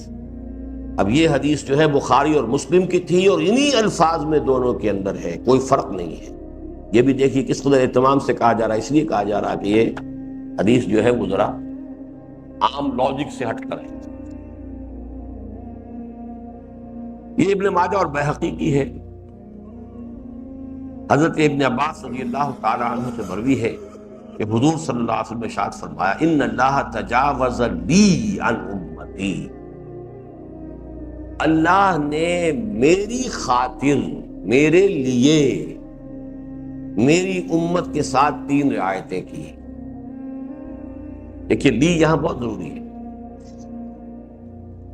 S1: اب یہ حدیث جو ہے بخاری اور مسلم کی تھی اور انہی الفاظ میں دونوں کے اندر ہے، کوئی فرق نہیں ہے۔ یہ بھی دیکھیے کس قدر اہتمام سے کہا جا رہا ہے، اس لیے کہا جا رہا ہے کہ یہ حدیث جو ہے وہ ذرا عام لاجک سے ہٹ کر ہے۔ یہ ابن ماجہ اور بیہقی کی ہے۔ حضرت ابن عباس رضی اللہ تعالی عنہ سے مروی ہے کہ حضور صلی اللہ علیہ وسلم نے ارشاد فرمایا ان اللہ تجاوز لی عن امتی، اللہ نے میری خاطر، میرے لیے، میری امت کے ساتھ 3 رعایتیں کی۔ دیکھیے لی یہاں بہت ضروری ہے۔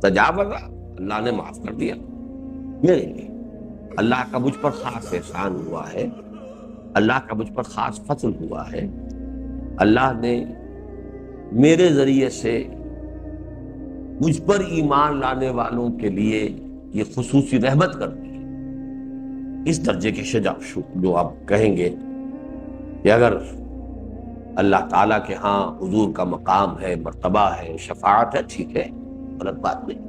S1: تجاوز اللہ نے معاف کر دیا میرے لیے، اللہ کا مجھ پر خاص احسان ہوا ہے، اللہ کا مجھ پر خاص فضل ہوا ہے، اللہ نے میرے ذریعے سے مجھ پر ایمان لانے والوں کے لیے یہ خصوصی رحمت کر دی۔ اس درجے کے جو آپ کہیں گے کہ اگر اللہ تعالیٰ کے ہاں حضور کا مقام ہے، مرتبہ ہے، شفاعت ہے، ٹھیک ہے، غلط بات نہیں۔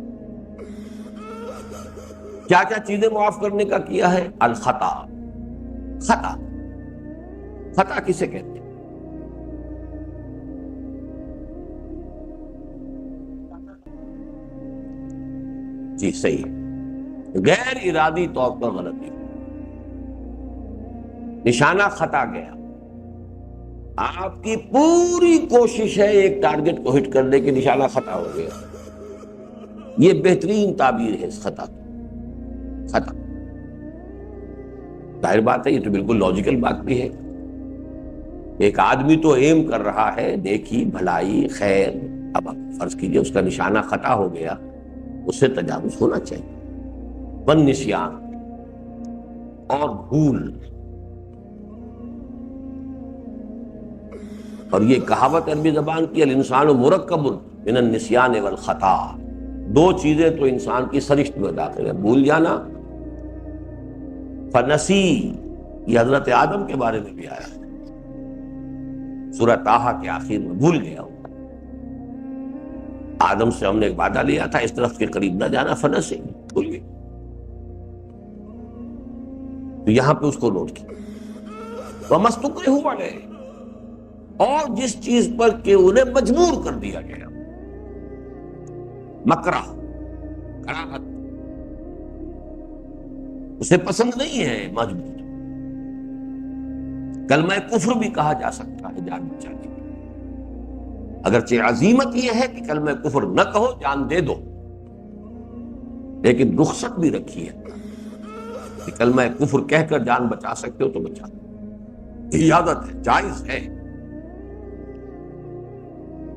S1: کیا کیا چیزیں معاف کرنے کا کیا ہے؟ الخطا، خطا، خطا کسے کہتے ہیں؟ جی صحیح، غیر ارادی طور پر غلطی، نشانہ خطا گیا، آپ کی پوری کوشش ہے ایک ٹارگٹ کو ہٹ کرنے کی، نشانہ خطا ہو گیا۔ یہ بہترین تعبیر ہے اس خطا کی، خطا۔ ظاہر بات ہے یہ تو بالکل لاجیکل بات بھی ہے۔ ایک آدمی تو ایم کر رہا ہے نیکی، بھلائی، خیر، اب آپ فرض کیجئے اس کا نشانہ خطا ہو گیا، اس سے تجاوز ہونا چاہیے۔ والنسیان، اور بھول، اور یہ کہاوت عربی زبان کی الانسان مرکب من النسیان والخطا، 2 چیزیں تو انسان کی سرشت میں داخل ہے، بھول جانا، فنسی، یہ حضرت آدم کے بارے میں بھی آیا ہے سورہ طٰہٰ کے آخر میں، بھول گیا ہوں، آدم سے ہم نے ایک وعدہ لیا تھا اس درخت کے قریب نہ جانا، فنسی، بھول گئے۔ تو یہاں پہ اس کو نوٹ کیا، وَمَا اسْتُكْرِهُوا عَلَيْهِ، اور جس چیز پر کہ انہیں مجبور کر دیا گیا، مکرہ، کراہت، اسے پسند نہیں ہے، مجبور۔ کلمہ کفر بھی کہا جا سکتا ہے جان بچانے کے لیے، اگرچہ عزیمت یہ ہے کہ کلمہ کفر نہ کہو، جان دے دو، لیکن رخصت بھی رکھی ہے کہ کلمہ کفر کہہ کر جان بچا سکتے ہو تو بچا دو، اجازت ہے، جائز ہے۔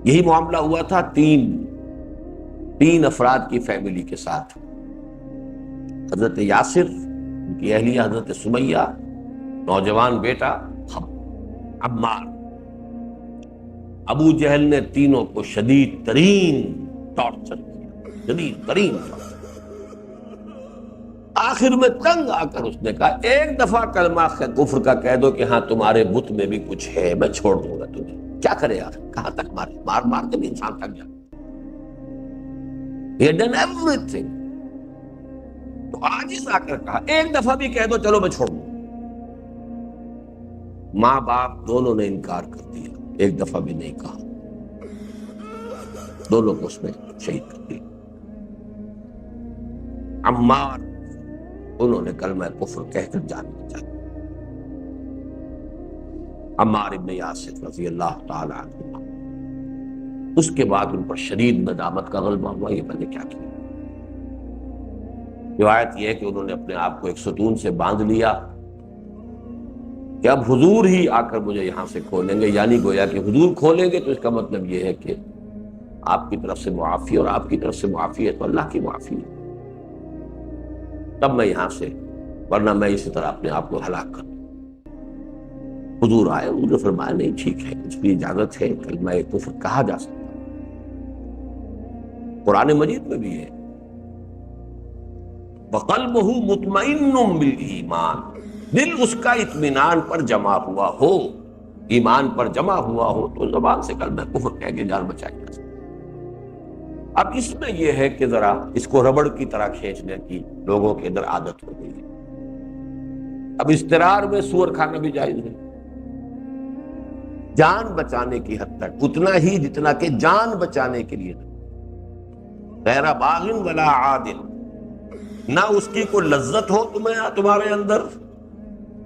S1: یہی معاملہ ہوا تھا تین افراد کی فیملی کے ساتھ، حضرت یاسر، ان کی اہلیہ حضرت سمیہ، نوجوان بیٹا عمار۔ ابو جہل نے تینوں کو شدید ترین ٹارچر کیا، شدید ترین ٹارچر۔ آخر میں تنگ آ کر اس نے کہا ایک دفعہ کلمہ کفر کا کہہ دو کہ ہاں تمہارے بت میں بھی کچھ ہے، میں چھوڑ دوں گا تمہیں۔ کیا کرے یار، کہاں تک مارے، مار مار کے بھی انسان تک جاتا۔ He had done everything۔ تو عاجز آ کر کہا ایک دفعہ بھی کہہ دو چلو میں چھوڑ دوں۔ ماں باپ دونوں نے انکار کر دیا، ایک دفعہ بھی نہیں کہا، دونوں کو اس میں شہید کر دیا۔ عمار، انہوں نے کلمہ کفر کہہ کر جان بچا۔ عمار ابن یاسر رضی اللہ تعالی عنہ، اس کے بعد ان پر شدید ندامت کا غلبہ ہوا، یہ میں نے کیا کیا۔ روایت یہ ہے کہ انہوں نے اپنے آپ کو ایک ستون سے باندھ لیا کہ اب حضور ہی آ کر مجھے یہاں سے کھولیں گے، یعنی گویا کہ حضور کھولیں گے تو اس کا مطلب یہ ہے کہ آپ کی طرف سے معافی، اور آپ کی طرف سے معافی ہے تو اللہ کی معافی ہے، تب میں یہاں سے، ورنہ میں اسی طرح اپنے آپ کو ہلاک کر دوں۔ حضور آئے، حضور نے فرمایا نہیں ٹھیک ہے، اس کی اجازت ہے، کلمہ کفر کہا جا سکتا، قرآن مجید میں بھی ہے وَقَلْبُهُ مُطْمَئِنٌ بِالْإِيمَانِ، دل اس کا اطمینان پر جمع ہوا ہو، ایمان پر جمع ہوا ہو تو زبان سے کلمہ کفر کہہ کے جان بچائی جا سکتا۔ اب اس میں یہ ہے کہ ذرا اس کو ربڑ کی طرح کھینچنے کی لوگوں کے اندر عادت ہو گئی ہے۔ اب اضطرار میں سور کھانا بھی جائز ہے، جان بچانے کی حد تک، اتنا ہی جتنا کہ جان بچانے کے لیے، غیر باغ ولا عاد، نہ اس کی کوئی لذت ہو تمہارے اندر،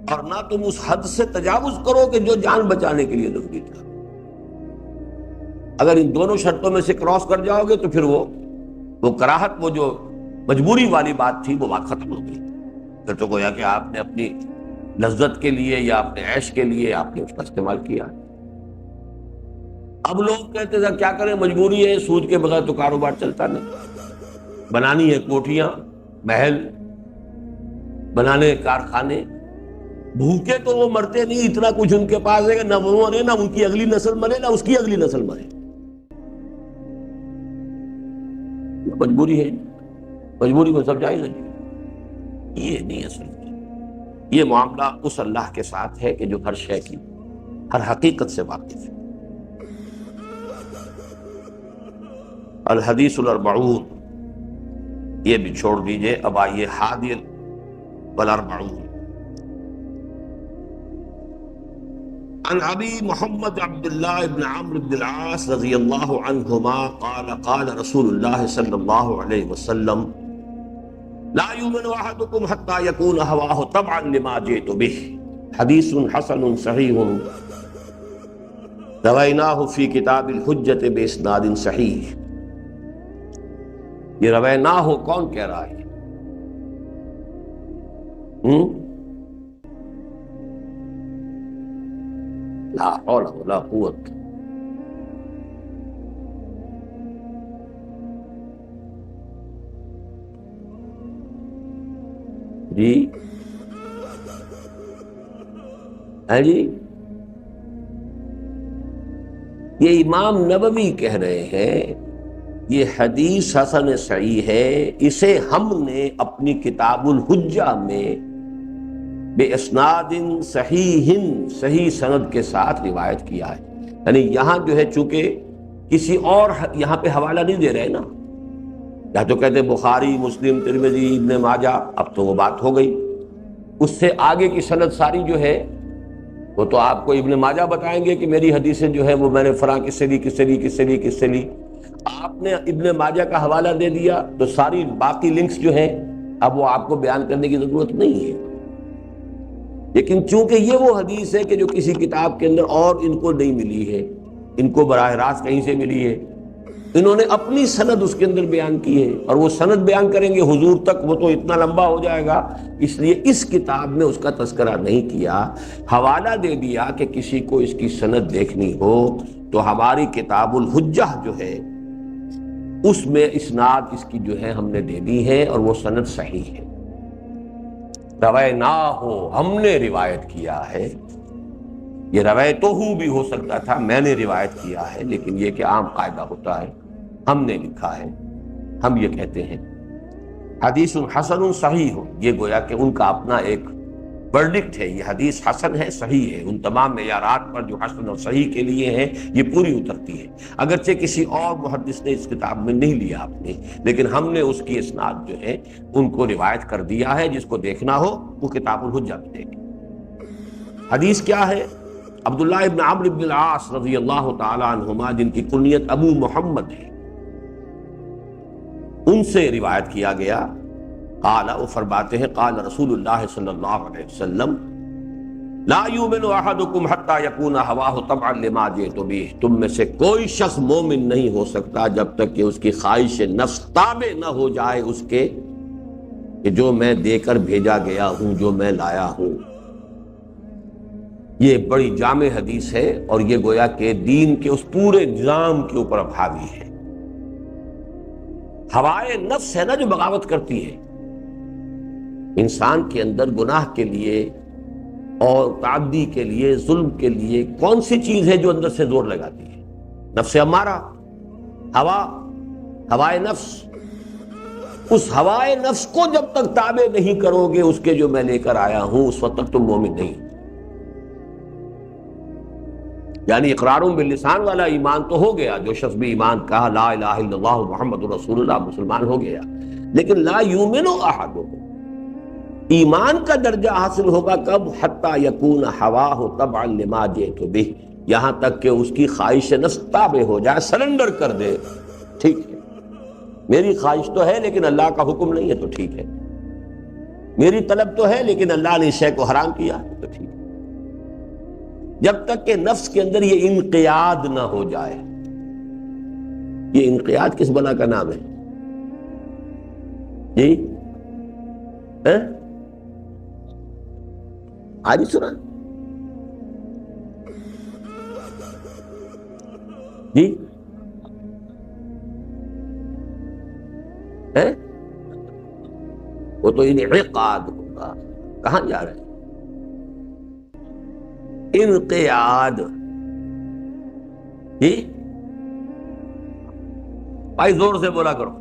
S1: اور نہ تم اس حد سے تجاوز کرو کہ جو جان بچانے کے لیے ضروری تھا۔ اگر ان دونوں شرطوں میں سے کراس کر جاؤ گے تو پھر وہ کراہت، وہ جو مجبوری والی بات تھی، وہ بات ختم ہو گئی، پھر تو گویا کہ آپ نے اپنی لذت کے لیے یا اپنے عیش کے لیے آپ نے اس کا استعمال کیا۔ اب لوگ کہتے تھے کیا کریں، مجبوری ہے، سود کے بغیر تو کاروبار چلتا نہیں، بنانی ہے کوٹھیاں، محل بنانے کارخانے، بھوکے تو وہ مرتے نہیں، اتنا کچھ ان کے پاس ہے کہ نہ وہ مرے، نہ ان کی اگلی نسل مرے، نہ اس کی اگلی نسل مرے۔ مجبوری ہے، مجبوری کو سب جائز ہے، یہ نہیں اصل میں۔ یہ معاملہ اس اللہ کے ساتھ ہے کہ جو ہر شے کی، ہر حقیقت سے واقف ہے۔ الحدیث الاربعون یہ بھی چھوڑ دیجئے، اب آئیے حادی والاربعون۔ عن ابی محمد عبداللہ ابن عمرو بن العاص رضی اللہ عنہما قال قال رسول اللہ صلی اللہ علیہ وسلم لا یؤمن احدکم حتی یکون ہواہ تبعا لما جئت بہ، حدیث حسن صحیح رویناہ فی کتاب الحجۃ باسناد صحیح۔ یہ رویناہ ہو کون کہہ رہا ہے؟ لا حول ولا قوت۔ جی ہے جی، یہ امام نبوی کہہ رہے ہیں یہ حدیث حسن صحیح ہے، اسے ہم نے اپنی کتاب الحجہ میں بے اسناد صحیح، صحیح سند کے ساتھ روایت کیا ہے۔ یعنی یہاں جو ہے چونکہ کسی اور یہاں پہ حوالہ نہیں دے رہے نا، یا تو کہتے بخاری، مسلم، ترمذی، ابن ماجہ، اب تو وہ بات ہو گئی، اس سے آگے کی سند ساری جو ہے وہ تو آپ کو ابن ماجہ بتائیں گے کہ میری حدیثیں جو ہے وہ میں نے فلاں کس سے لی۔ آپ نے ابن ماجہ کا حوالہ دے دیا تو ساری باقی لنکس جو ہیں اب وہ آپ کو بیان کرنے کی ضرورت نہیں ہے۔ لیکن چونکہ یہ وہ حدیث ہے کہ جو کسی کتاب کے اندر اور ان کو نہیں ملی ہے، ان کو براہ راست کہیں سے ملی ہے، انہوں نے اپنی سند اس کے اندر بیان کی ہے، اور وہ سند بیان کریں گے حضور تک، وہ تو اتنا لمبا ہو جائے گا، اس لیے اس کتاب میں اس کا تذکرہ نہیں کیا، حوالہ دے دیا کہ کسی کو اس کی سند دیکھنی ہو تو ہماری کتاب الحجہ جو ہے اس میں اسناد اس کی جو ہے ہم نے دے دی ہے، اور وہ سند صحیح ہے۔ روینا ہو، ہم نے روایت کیا ہے، یہ روایتہ بھی ہو سکتا تھا، میں نے روایت کیا ہے، لیکن یہ کہ عام قاعدہ ہوتا ہے ہم نے لکھا ہے، ہم یہ کہتے ہیں۔ حدیث حسن صحیح ہو، یہ گویا کہ ان کا اپنا ایک ورڈکٹ ہے، یہ حدیث حسن ہے، صحیح ہے، ان تمام معیارات پر جو حسن اور صحیح کے لیے ہیں یہ پوری اترتی ہے، اگرچہ کسی اور محدث نے اس کتاب میں نہیں لیا آپ نے، لیکن ہم نے اس کی اسناد جو ہے ان کو روایت کر دیا ہے، جس کو دیکھنا ہو وہ کتاب الحجہ میں دیکھیں۔ حدیث کیا ہے؟ عبداللہ ابن عمرو بن العاص رضی اللہ تعالی عنہما، جن کی کنیت ابو محمد ہے، ان سے روایت کیا گیا، قال، وہ فرماتے ہیں قال رسول اللہ صلی اللہ علیہ وسلم لا یؤمن احدکم حتی یکون ہواہ تبعا لما جئت بہ، تم میں سے کوئی شخص مومن نہیں ہو سکتا جب تک کہ اس کی خواہش نفس تابع نہ ہو جائے اس کے کہ جو میں دے کر بھیجا گیا ہوں، جو میں لایا ہوں۔ یہ بڑی جامع حدیث ہے، اور یہ گویا کہ دین کے اس پورے نظام کے اوپر حاوی ہے۔ ہوائے نفس ہے نا جو بغاوت کرتی ہے انسان کے اندر گناہ کے لیے اور تعدی کے لیے، ظلم کے لیے کون سی چیز ہے جو اندر سے زور لگاتی ہے؟ نفس امارہ، ہوائے نفس۔ اس ہوائے نفس کو جب تک تابع نہیں کرو گے اس کے جو میں لے کر آیا ہوں، اس وقت تک تم مومن نہیں۔ یعنی اقرار باللسان والا ایمان تو ہو گیا، جو شخص بھی ایمان کہا لا الہ الا اللہ محمد رسول اللہ، مسلمان ہو گیا، لیکن لا یؤمن احدکم، ایمان کا درجہ حاصل ہوگا کب؟ حتی یکون ہواہ تبعا لما جئت بہ، یہاں تک کہ اس کی خواہش نفس تابع ہو جائے، سرنڈر کر دے۔ ٹھیک ہے، میری خواہش تو ہے لیکن اللہ کا حکم نہیں ہے تو ٹھیک ہے، میری طلب تو ہے لیکن اللہ نے اس شے کو حرام کیا تو ٹھیک ہے۔ جب تک کہ نفس کے اندر یہ انقیاد نہ ہو جائے۔ یہ انقیاد کس بلا کا نام ہے جی؟ آج سنا جی؟ وہ تو انعقاد ہوگا۔ کہاں جا رہے ہیں؟ انقیاد جی؟ بھائی زور سے بولا کرو،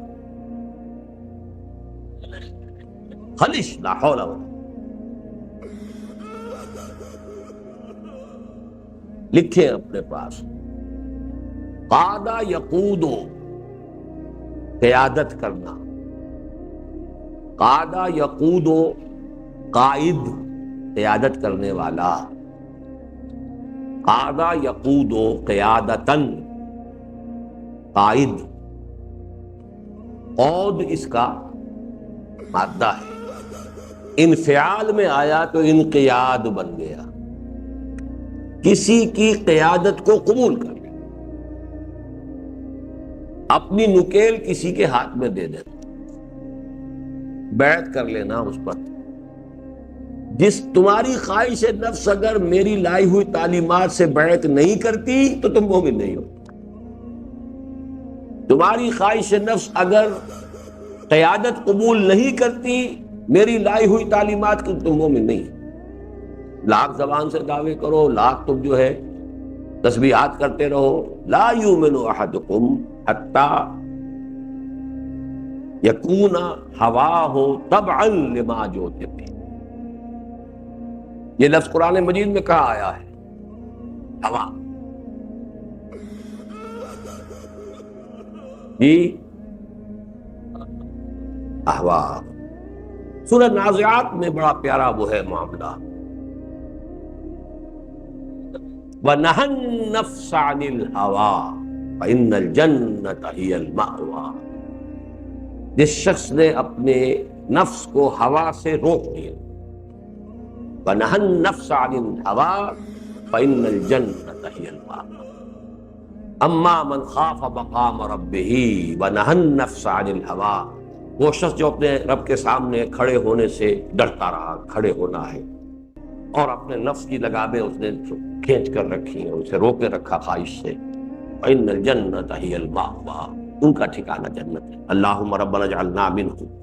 S1: خلش، لا حول ولا۔ لکھیں اپنے پاس، قادہ یقودو، قیادت کرنا، قادہ یقودو، قائد، قیادت کرنے والا، قادہ یقودو قیادتن، قائد، قود اس کا مادہ ہے، انفعال میں آیا تو انقیاد بن گیا، کسی کی قیادت کو قبول کر لیں، اپنی نکیل کسی کے ہاتھ میں دے دینا، بیعت کر لینا اس پر۔ جس تمہاری خواہش نفس اگر میری لائی ہوئی تعلیمات سے بیعت نہیں کرتی تو تم مومن نہیں ہو۔ تمہاری خواہش نفس اگر قیادت قبول نہیں کرتی میری لائی ہوئی تعلیمات کی، تم مومن نہیں۔ لاکھ زبان سے دعوے کرو، لاکھ تم جو ہے تسبیحات کرتے رہو، لا یؤمن احدکم حتی یکون ہواہ تبعا لما جئت بہ۔ یہ لفظ قرآن مجید میں کہا آیا ہے، ہوا جی، احوا۔ سورہ نازعات میں بڑا پیارا وہ ہے معاملہ، وَنَهَى النَّفْسَ عَنِ الْهَوَىٰ فَإِنَّ الْجَنَّةَ هِيَ الْمَأْوَىٰ۔ جس شخص نے اپنے نفس کو ہوا سے روک دیا، وَنَهَى النَّفْسَ عَنِ الْهَوَىٰ فَإِنَّ الْجَنَّةَ هِيَ الْمَأْوَىٰ۔ اما من خاف مقام ربہ ونہى النفس عن الہویٰ، وہ شخص جو اپنے رب کے سامنے کھڑے ہونے سے ڈرتا رہا، کھڑے ہونا ہے، اور اپنے نفس کی لگامیں اس نے کھینچ کر رکھی ہیں، اسے روکے رکھا خواہش سے، فإن الجنۃ ہی المأویٰ، ان کا ٹھکانہ جنت ہے۔ اللہم ربنا اجعلنا منہم۔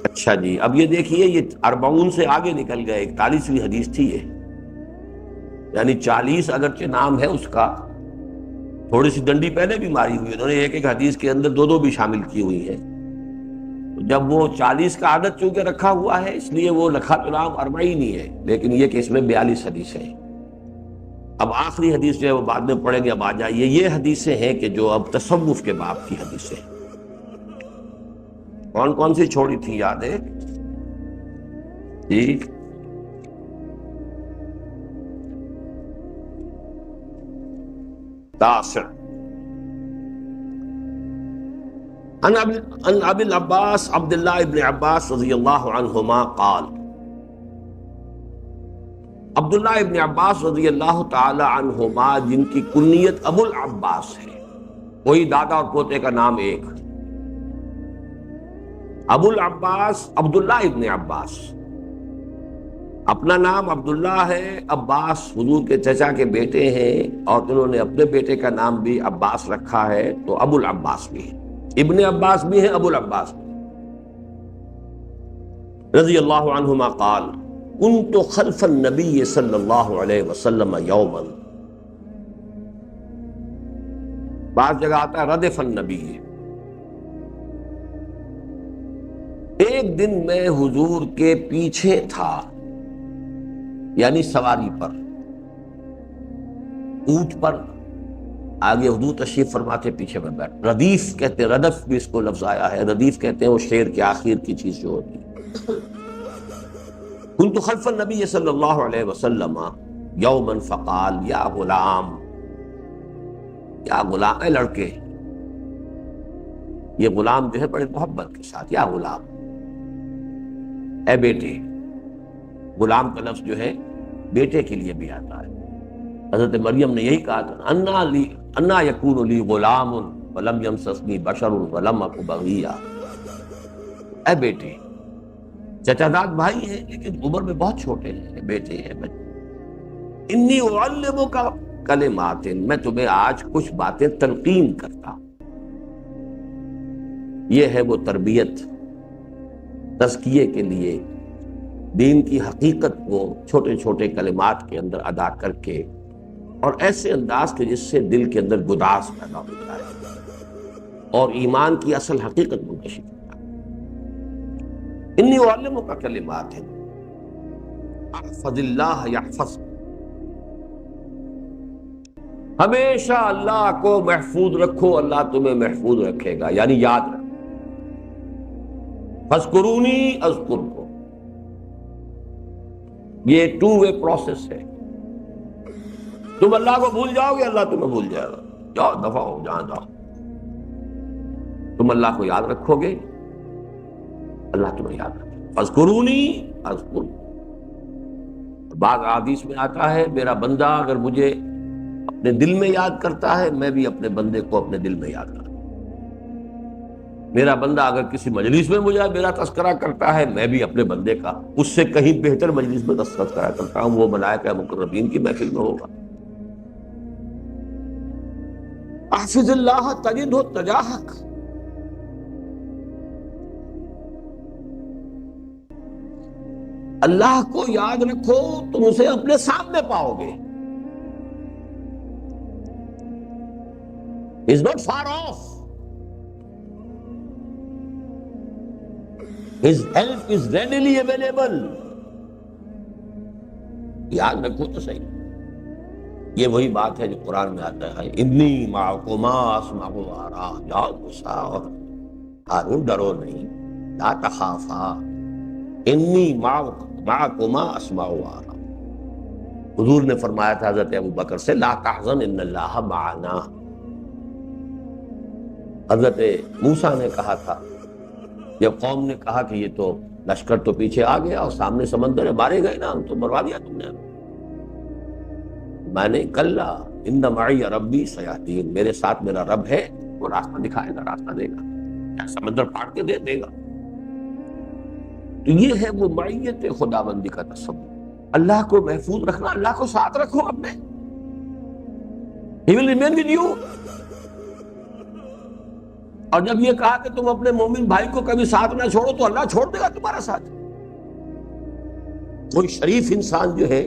S1: اچھا جی، اب یہ دیکھیے، یہ 40 سے آگے نکل گئے، 41ویں حدیث تھی یہ، یعنی 40 اگرچہ نام ہے اس کا، تھوڑی سی ڈنڈی پہلے بھی ماری ہوئی، انہوں نے ایک ایک حدیث کے اندر 2 بھی شامل کی ہوئی ہیں۔ جب وہ 40 کا عدد چونکہ رکھا ہوا ہے اس لیے وہ لکھا تو نام 40 نہیں ہے، لیکن یہ کہ اس میں 42 حدیثیں ہیں۔ اب آخری حدیث جو ہے وہ بعد میں پڑھیں گے، اب آ جائیے، یہ حدیثیں ہیں کہ جو اب تصوف کے باب کی حدیثیں ہیں۔ کون کون سی چھوڑی تھی یاد ہے جی؟ تاسع، عن ابی العباس عبداللہ ابن عباس رضی اللہ عنہما قال، عبداللہ ابن عباس رضی اللہ تعالی عنہما جن کی کنیت ابو العباس ہے، وہی دادا اور پوتے کا نام ایک، ابو العباس عبداللہ ابن عباس، اپنا نام عبداللہ ہے، عباس حضور کے چچا کے بیٹے ہیں، اور انہوں نے اپنے بیٹے کا نام بھی عباس رکھا ہے، تو ابو العباس بھی ہے، ابن عباس بھی ہے، ابو العباس بھی۔ رضی اللہ عنہما قال کنت خلف النبی صلی اللہ علیہ وسلم یوما، بعض جگہ آتا ہے ردف النبی، ایک دن میں حضور کے پیچھے تھا، یعنی سواری پر، اونٹ پر، آگے حضور تشریف فرماتے، پیچھے میں بیٹھ، ردیف کہتے ہیں، ردف بھی اس کو لفظ آیا ہے، ردیف کہتے ہیں وہ شعر کے آخر کی چیز جو ہوتی ہے۔ کنت خلف النبی صلی اللہ علیہ وسلم یوما فقال یا غلام، یا غلام، اے لڑکے، یہ غلام جو ہے بڑے محبت کے ساتھ، یا غلام، اے بیٹے، غلام کا لفظ جو ہے بیٹے کے لیے بھی آتا ہے۔ حضرت مریم نے یہی کہا تھا، انا یکون لی غلام ولم یمسسنی بشر ولم اک بغیا، اے بیٹے، چچا داد بھائی ہیں لیکن عمر میں بہت چھوٹے ہیں، بیٹے ہیں، انی اعلمک کلمات، میں تمہیں آج کچھ باتیں تلقین کرتا ہوں۔ یہ ہے وہ تربیت، تزکیے کے لیے دین کی حقیقت کو چھوٹے چھوٹے کلمات کے اندر ادا کر کے، اور ایسے انداز کے جس سے دل کے اندر گداز پیدا ہوتا ہے اور ایمان کی اصل حقیقت منتشر ہوتا ہے۔ انی اعلمک کلمات احفظ اللہ یحفظ، ہمیشہ اللہ کو محفوظ رکھو، اللہ تمہیں محفوظ رکھے گا، یعنی یاد رکھو۔ فاذکرونی اذکرکم، یہ ٹو وے پروسیس ہے، تم اللہ کو بھول جاؤ گے، اللہ تمہیں بھول جائے گا، جاؤ دفع ہو جہاں جاؤ، تم اللہ کو یاد رکھو گے، اللہ تمہیں یاد رکھے گا۔ فاذکرونی اذکرکم، بعض حدیث میں آتا ہے میرا بندہ اگر مجھے اپنے دل میں یاد کرتا ہے، میں بھی اپنے بندے کو اپنے دل میں یاد کرتا ہوں۔ میرا بندہ اگر کسی مجلس میں مجھے میرا تذکرہ کرتا ہے، میں بھی اپنے بندے کا اس سے کہیں بہتر مجلس میں تذکرہ کرتا ہوں، وہ ملائکہ مقربین کی محفل میں ہوگا۔ احفظ اللہ تجدہ تجاہک، اللہ کو یاد رکھو، تم اسے اپنے سامنے پاؤ گے۔ He's not far off. His help is readily available. یاد رکھو تو صحیح، یہ وہی بات ہے جو قرآن میں آتا ہے، انی معکما اسمع و ارا، یا موسیٰ اور ہارون ڈرو نہیں، لا تخافا، انی معکما اسمع و ارا۔ حضور نے فرمایا تھا حضرت ابوبکر سے، لا تحزن ان اللہ معنا۔ حضرت موسیٰ نے کہا تھا جب قوم نے کہا کہ یہ تو لشکر تو پیچھے آ گیا اور سامنے سمندر ہے، مارے گئے نا، ہم تو مروا دیا تم نے، میں نے کلا ان معی ربی سیہدین، میرے ساتھ میرا رب ہے، وہ راستہ دکھائے گا، راستہ دے گا، سمندر پاٹ کے دے گا۔ تو یہ ہے وہ معیت خداوندی کا تصور، اللہ کو محفوظ رکھنا، اللہ کو ساتھ رکھو اپنے، He will remain with you۔ اور جب یہ کہا کہ تم اپنے مومن بھائی کو کبھی ساتھ نہ چھوڑو، تو اللہ چھوڑ دے گا تمہارا ساتھ۔ کوئی شریف انسان جو ہے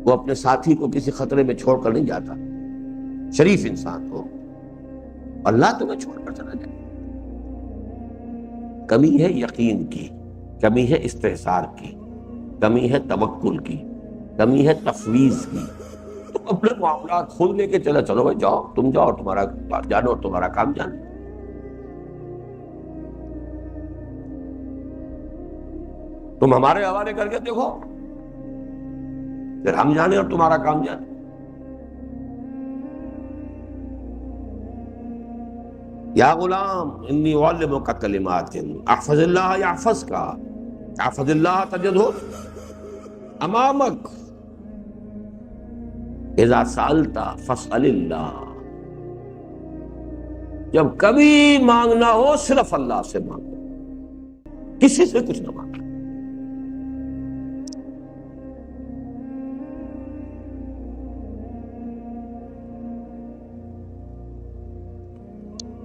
S1: وہ اپنے ساتھی کو کسی خطرے میں چھوڑ کر نہیں جاتا، شریف انسان ہو، اللہ تمہیں چھوڑ کر چلا جائے۔ کمی ہے یقین کی، کمی ہے استحصال کی، کمی ہے توکل کی، کمی ہے تفویض کی۔ تم اپنے معاملات خود لے کے چلو بھائی، جاؤ تم، جاؤ تمہارا جانو اور تمہارا کام جانو۔ تم ہمارے حوالے کر کے دیکھو، پھر ہم جانے اور تمہارا کام جانے۔ یا غلام انی اعلمک کلمات احفظ اللہ یحفظک، احفظ اللہ تجدہ امامک، اذا سألت فاسأل اللہ، جب کبھی مانگنا ہو صرف اللہ سے مانگو، کسی سے کچھ نہ مانگو۔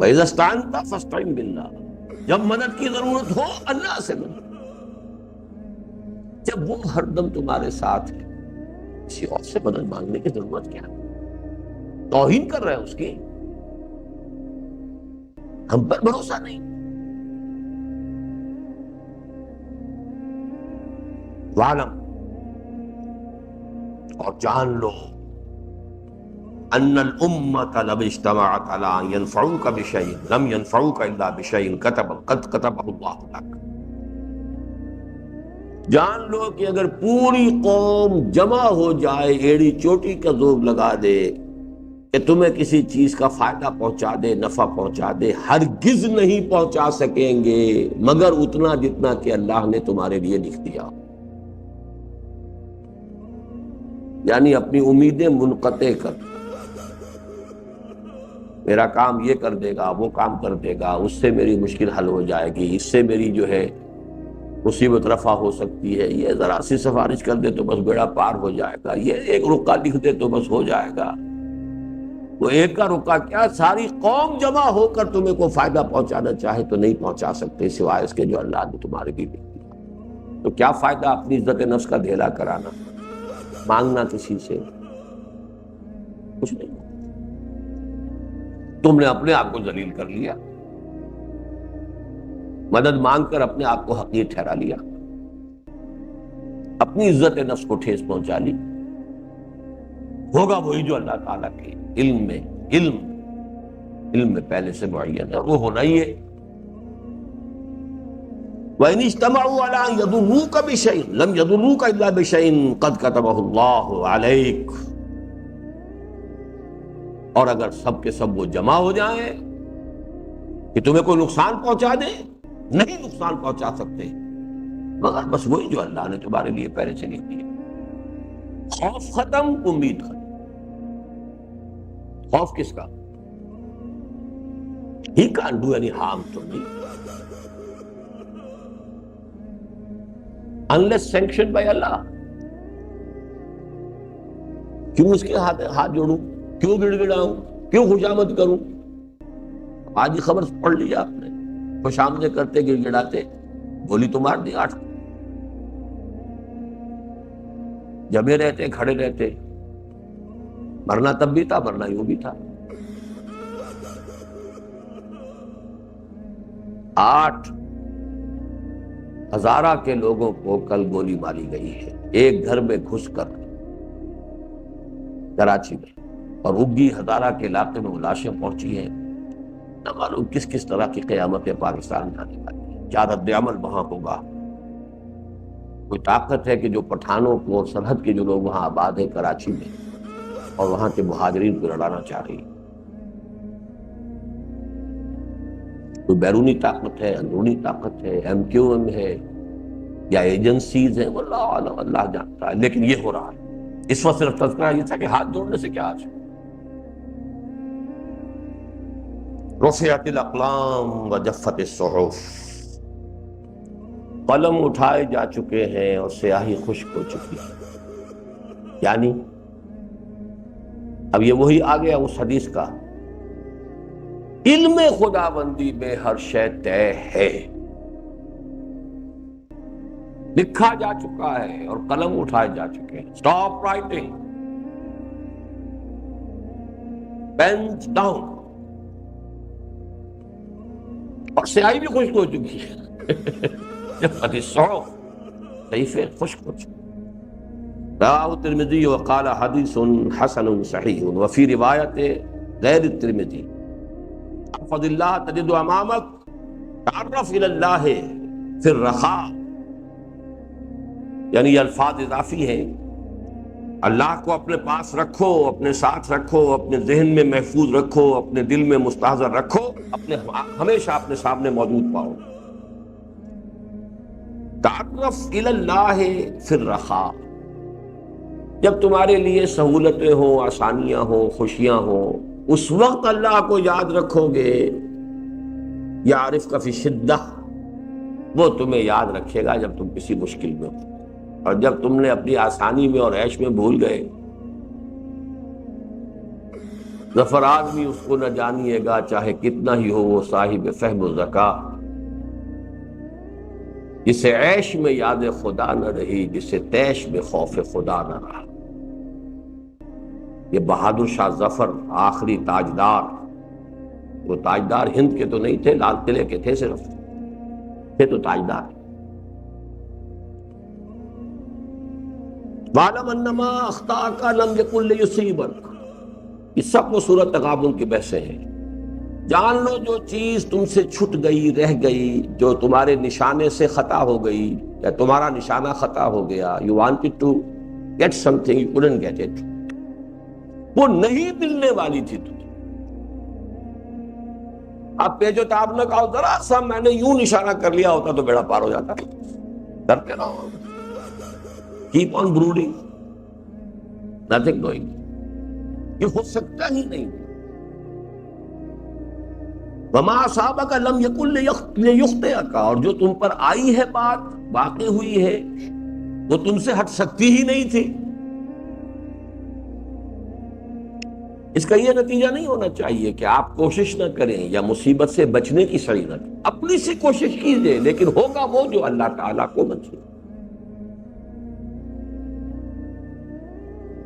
S1: وَإِذَا اسْتَعَنْتَ فَاسْتَعِنْ بِاللَّهِ، جب مدد کی ضرورت ہو اللہ سے مدد، جب وہ ہر دم تمہارے ساتھ ہے کسی اور سے مدد مانگنے کی ضرورت کیا ہے؟ توہین کر رہے ہیں اس کی، ہم پر بھروسہ نہیں۔ وَعْلَمْ، اور جان لو، ان الامۃ لو اجتمعت علی ان ینفعوک بشیء لم ینفعوک الا بشیء قد کتبہ اللہ لک۔ جان لو کہ اگر پوری قوم جمع ہو جائے، ایڑی چوٹی کا زور لگا دے کہ تمہیں کسی چیز کا فائدہ پہنچا دے، نفع پہنچا دے، ہرگز نہیں پہنچا سکیں گے مگر اتنا جتنا کہ اللہ نے تمہارے لیے لکھ دیا۔ یعنی اپنی امیدیں منقطع کر، میرا کام یہ کر دے گا، وہ کام کر دے گا، اس سے میری مشکل حل ہو جائے گی، اس سے میری جو ہے مصیبت رفع ہو سکتی ہے، یہ ذرا سی سفارش کر دے تو بس بیڑا پار ہو جائے گا، یہ ایک رکا لکھ دے تو بس ہو جائے گا۔ وہ ایک کا رکا کیا، ساری قوم جمع ہو کر تمہیں کو فائدہ پہنچانا چاہے تو نہیں پہنچا سکتے سوائے اس کے جو اللہ نے تمہارے لیے لکھ دیا۔ تو کیا فائدہ اپنی عزت نفس کا دھیلا کرانا، مانگنا کسی سے؟ کچھ نہیں، تم نے اپنے آپ کو ذلیل کر لیا، مدد مانگ کر اپنے آپ کو حقیر ٹھہرا لیا، اپنی عزت نفس کو ٹھیس پہنچا لی۔ ہوگا وہی جو اللہ تعالیٰ کے علم میں پہلے سے معین ہے، وہ ہونا ہی ہے۔ وَإِنِ اجْتَمَعُوا عَلَىٰ أَن يَضُرُّوكَ بِشَيْءٍ لَمْ يَضُرُّوكَ إِلَّا بِشَيْءٍ قَدْ كَتَبَهُ اللَّهُ عَلَيْكَ۔ اور اگر سب کے سب وہ جمع ہو جائیں کہ تمہیں کوئی نقصان پہنچا دے، نہیں نقصان پہنچا سکتے مگر بس وہی جو اللہ نے تمہارے لیے پہلے سے لکھ دیا۔ خوف ختم، امید ختم۔ خوف کس کا؟ He can't do any harm to me unless sanctioned by Allah۔ کیوں اس کے ہاتھ جوڑوں، کیوں گڑ گڑاؤں، کیوں خوشامد کروں؟ آج ہی خبر پڑھ لی آپ نے، خوشامدیں کرتے گڑ گڑاتے گولی تو مار دی 8۔ جمے رہتے، کھڑے رہتے، مرنا تب بھی تھا، مرنا یوں بھی تھا۔ 8 ہزارہ کے لوگوں کو کل گولی ماری گئی ہے ایک گھر میں گھس کر کراچی میں، اور اگی ہزارہ کے علاقے میں لاشیں پہنچی ہیں۔ نہ معلوم کس کس طرح کی قیامت پاکستان میں آنے والی ہے، کیا رد عمل وہاں ہوگا۔ کوئی طاقت ہے کہ جو پٹھانوں کو اور سرحد کے جو لوگ وہاں آباد ہیں کراچی میں اور وہاں کے مہاجرین کو لڑانا چاہ رہی ہے؟ کوئی بیرونی طاقت ہے، اندرونی طاقت ہے، MQM ہے یا ایجنسیز ہیں، واللہ عالم، اللہ جانتا ہے، لیکن یہ ہو رہا ہے۔ اس وقت صرف تذکرہ یہ تھا کہ ہاتھ جوڑنے سے کیا آج۔ رفعت الاقلام وجفت الصحف، قلم اٹھائے جا چکے ہیں اور سیاہی خشک ہو چکی ہے۔ یعنی اب یہ وہی آ گیا اس حدیث کا، علم خداوندی میں ہر شے طے ہے، لکھا جا چکا ہے اور قلم اٹھائے جا چکے ہیں۔ اسٹاپ رائٹنگ، پینس ڈاؤن، اور سیاہی بھی خشک ہو چکی ہے۔ جب فتح صحف، صحیفے خشک ہو چکے۔ رواه الترمذی وقال حدیث حسن صحیح، وفی روایت غیر الترمذی احفظ اللہ تجد امامک تعرف الی اللہ فی الرخاء، یعنی یہ الفاظ اضافی ہیں، اللہ کو اپنے پاس رکھو، اپنے ساتھ رکھو، اپنے ذہن میں محفوظ رکھو، اپنے دل میں مستحضر رکھو، ہمیشہ اپنے سامنے موجود پاؤ۔ تعرف الی اللہ فی الرخاء، جب تمہارے لیے سہولتیں ہوں، آسانیاں ہوں، خوشیاں ہوں، اس وقت اللہ کو یاد رکھو گے۔ یعرف کا فی شدہ، وہ تمہیں یاد رکھے گا جب تم کسی مشکل میں ہو، اور جب تم نے اپنی آسانی میں اور عیش میں بھول گئے ظفر آدمی اس کو نہ جانیے گا چاہے کتنا ہی ہو وہ صاحب فہم و ذکا، جسے عیش میں یاد خدا نہ رہی، جسے تیش میں خوف خدا نہ رہا۔ یہ بہادر شاہ ظفر آخری تاجدار، وہ تاجدار ہند کے تو نہیں تھے، لال قلعے کے تھے، صرف تھے تو تاجدار۔ وَاعْلَمْ أَنَّمَا أَخْطَأَكَ لَمْ يَكُنْ لِيُصِيبَكَ، یہ سب وہ سورۃ تغابن کی بحثیں ہیں۔ جان لو جو چیز تم سے چھٹ گئی، رہ گئی، جو تمہارے نشانے سے خطا ہو گئی، یا تمہارا نشانہ خطا ہو گیا، you wanted to get something, you couldn't get it، وہ نہیں ملنے والی تھی تجھے۔ اب پیچو تاب نہ کہو، ذرا سا میں نے یوں نشانہ کر لیا ہوتا تو بیڑا پار ہو جاتا، ڈرتے رہو، keep on brooding، nothing doing، یہ ہو سکتا ہی نہیں۔ وما اصابک لم یکن لیخطئک، اور جو تم پر آئی ہے بات، واقع ہوئی ہے، وہ تم سے ہٹ سکتی ہی نہیں تھی۔ اس کا یہ نتیجہ نہیں ہونا چاہیے کہ آپ کوشش نہ کریں یا مصیبت سے بچنے کی سعی نہ کریں، اپنی سے کوشش کیجیے، لیکن ہوگا وہ جو اللہ تعالیٰ کو منظور۔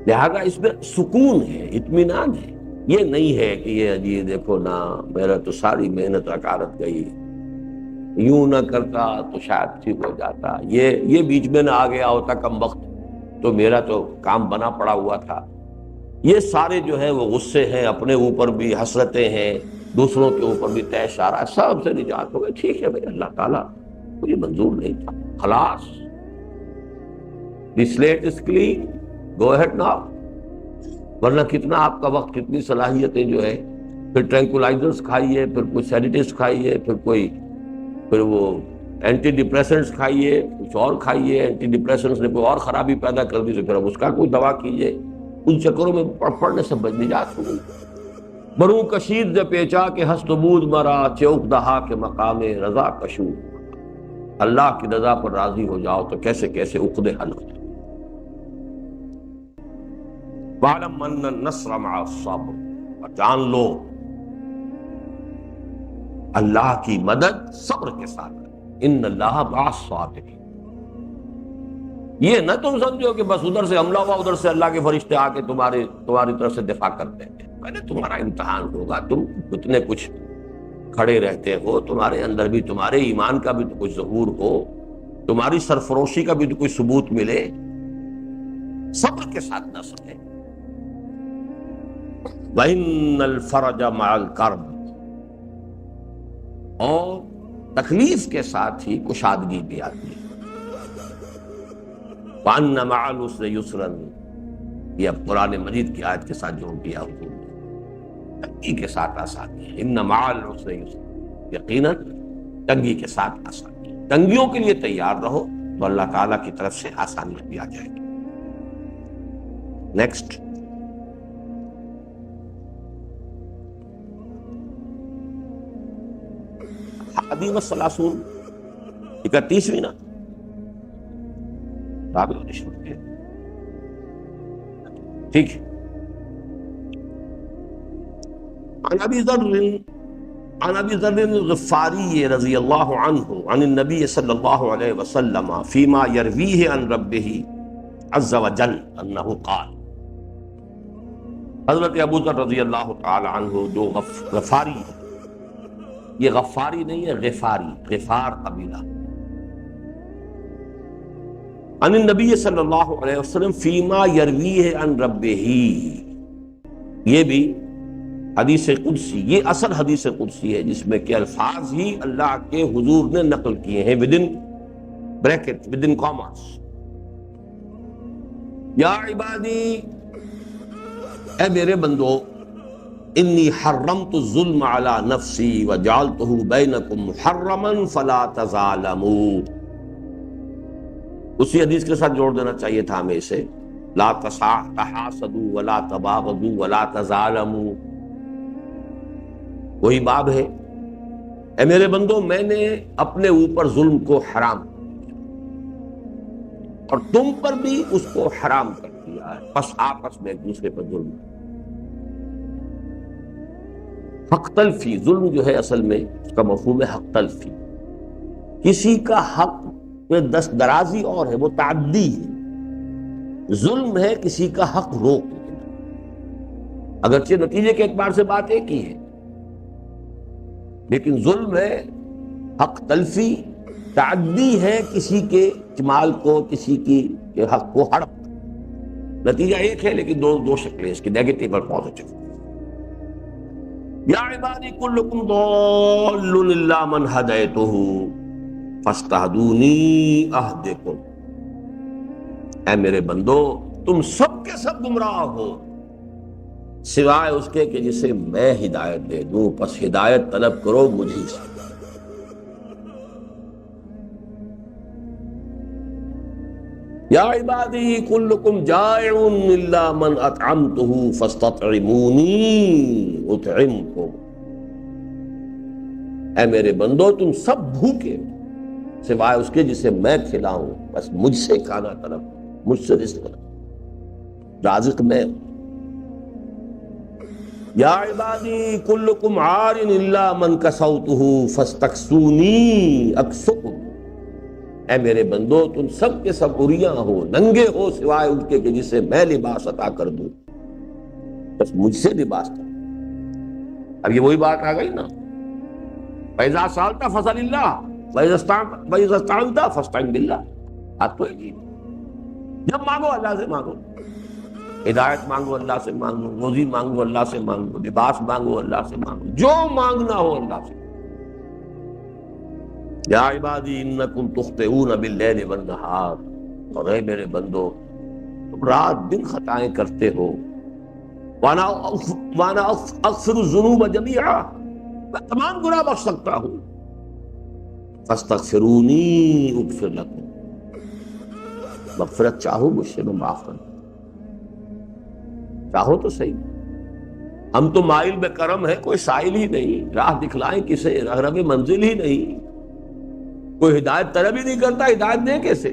S1: لہذا اس میں سکون ہے، اطمینان ہے، یہ نہیں ہے کہ یہ جی دیکھو نا میرا تو ساری محنت رکارت گئی، یوں نہ کرتا تو شاید ٹھیک ہو جاتا، یہ بیچ میں نہ آ گیا ہوتا کم وقت تو میرا تو کام بنا پڑا ہوا تھا۔ یہ سارے جو ہے وہ غصے ہیں، اپنے اوپر بھی حسرتیں ہیں، دوسروں کے اوپر بھی طے اشارہ ہے، سب سے نجات ہو گئے۔ ٹھیک ہے بھائی، اللہ تعالیٰ مجھے منظور نہیں تھا، خلاص، the slate is clean, go ahead now. ورنہ کتنا آپ کا وقت، کتنی صلاحیتیں جو ہے، پھر ٹرینکولائزرز کھائیے، پھر کوئی سیڈیٹیوز کھائیے، پھر وہ اینٹی ڈپریسنٹس کھائیے، کچھ اور کھائیے، اینٹی ڈپریسنٹس نے کوئی اور خرابی پیدا کر دی تو پھر اب اس کا کوئی دوا کیجیے، ان چکروں میں پڑنے سے نجات ہو گئی۔ بروں کشید ز پیچا کہ ہست بود مرا، چوک دہا کے مقام رضا کشو، اللہ کی رضا پر راضی ہو جاؤ تو کیسے کیسے عقدے حل ہو جائیں۔ وَاعْلَمْ أَنَّ النَّصْرَ مَعَ الصَّبْرِ، اور جان لو اللہ کی مدد صبر کے ساتھ ہے، ان اللہ مع الصابرین۔ یہ نہ تم سمجھو کہ بس ادھر سے حملہ ہوا، ادھر سے اللہ کے فرشتے آ کے تمہاری طرف سے دفاع کرتے ہیں۔ پہلے تمہارا امتحان ہوگا، تم اتنے کچھ کھڑے رہتے ہو، تمہارے اندر بھی تمہارے ایمان کا بھی تو کچھ ظہور ہو، تمہاری سرفروشی کا بھی تو کوئی ثبوت ملے، صبر کے ساتھ نصر ہے۔ وَإِنَّ الْفَرَجَ مَعَ الْكَرْبِ، اور تکلیف کے ساتھ ہی کشادگی بھی آتی ہے۔ وَأَنَّ مَعَ الْعُسْرِ يُسْرًا، یہ اب قرآن مجید کی آیت کے ساتھ جوڑ دیا حضور نے، تنگی کے ساتھ آسانی ہے۔ اِنَّ مَعَ الْعُسْرِ يُسْرًا، یقیناً تنگی کے ساتھ آسانی ہے۔ تنگیوں کے لیے تیار رہو تو اللہ تعالیٰ کی طرف سے آسانی بھی آ جائے گی۔ نیکسٹ، حدیث الثلاثون، 31ویں نا، ٹھیک ہے۔ عن ابی ذر الغفاری رضی اللہ عنہ عن النبی صلی اللہ علیہ وسلم فیما یرویہ عن ربہ عز وجل انہ قال، حضرت ابو ذر رضی اللہ تعالی عنہ جو غفاری ہے، یہ غفاری نہیں ہے، غفاری، غفار قبیلہ، عن النبی صلی اللہ علیہ وسلم فیما یرویہ عن ربہ، یہ بھی حدیث قدسی، یہ اصل حدیث قدسی ہے جس میں کہ الفاظ ہی اللہ کے حضور نے نقل کیے ہیں ودن بریکٹ، ودن کاماس۔ یا عبادی، اے میرے بندو، انی حرمت الظلم علی نفسی وجعلتہ بینکم محرما فلا تظالموا، اسی حدیث کے ساتھ جوڑ دینا چاہیے تھا ہمیں اسے، لا تحاسدوا ولا تباغضوا ولا تظالموا، وہی باب ہے۔ اے میرے بندو، میں نے اپنے اوپر ظلم کو حرام کر دیا اور تم پر بھی اس کو حرام کر دیا ہے، بس آپس میں ایک دوسرے پر ظلم، حق تلفی، ظلم جو ہے اصل میں اس کا مفہوم ہے حق تلفی، کسی کا حق میں دست درازی اور ہے، وہ تعدی ہے۔ ظلم ہے کسی کا حق روک دینا، اگرچہ نتیجے کے اعتبار سے بات ایک ہی ہے، لیکن ظلم ہے حق تلفی، تعدی ہے کسی کے کمال کو، کسی کی حق کو ہڑپ۔ نتیجہ ایک ہے لیکن دو شکلیں اس کی، نیگیٹو اور پازیٹو۔ یا عبادی کلکم ضال الا من ہدیتہ فاستہدونی اہدکم، اے میرے بندو تم سب کے سب گمراہ ہو سوائے اس کے کہ جسے میں ہدایت دے دوں، پس ہدایت طلب کرو مجھے سے۔ یا عبادی کلکم جائع الا من اطعمتہ فاستطعمونی اطعمکم، اے میرے بندو تم سب بھوکے سوائے اس کے جسے میں کھلاؤں، بس مجھ سے کھانا طلب، مجھ سے رزق طلب، رازق میں۔ یا عبادی کلکم عار الا من کسوتہ فاستکسونی اکسکم، اے میرے بندو تم سب کے سب عریاں ہو، ننگے ہو سوائے ان کے کہ جسے میں لباس عطا کر دوں، بس مجھ سے لباس طلب۔ اب یہ وہی بات آ گئی نا، فَإِذَا سَأَلْتَ فَاسْأَلِ اللَّهَ وَإِذَا اسْتَعَنْتَ فَاسْتَعِنْ بِاللَّهِ، بات تو ایک ہی، جب مانگو اللہ سے مانگو، ہدایت مانگو اللہ سے مانگو، روزی مانگو اللہ سے مانگو، لباس مانگو اللہ سے مانگو، جو مانگنا ہو اللہ سے۔ یا عبادی انکم تخطئون باللیل والنہار، اور اے میرے بندو تم رات دن خطائیں کرتے ہو، وانا اغفر الذنوب جميعا، میں تمام گناہ بخش سکتا ہوں، فاستغفرونی اغفر لکم، مغفرت چاہو مجھ سے میں معاف کر دوں، چاہو تو صحیح۔ ہم تو مائل بے کرم ہے، کوئی سائل ہی نہیں، راہ دکھلائیں کسے، رہنم منزل ہی نہیں، کوئی ہدایت طلب ہی نہیں کرتا، ہدایت دے کیسے؟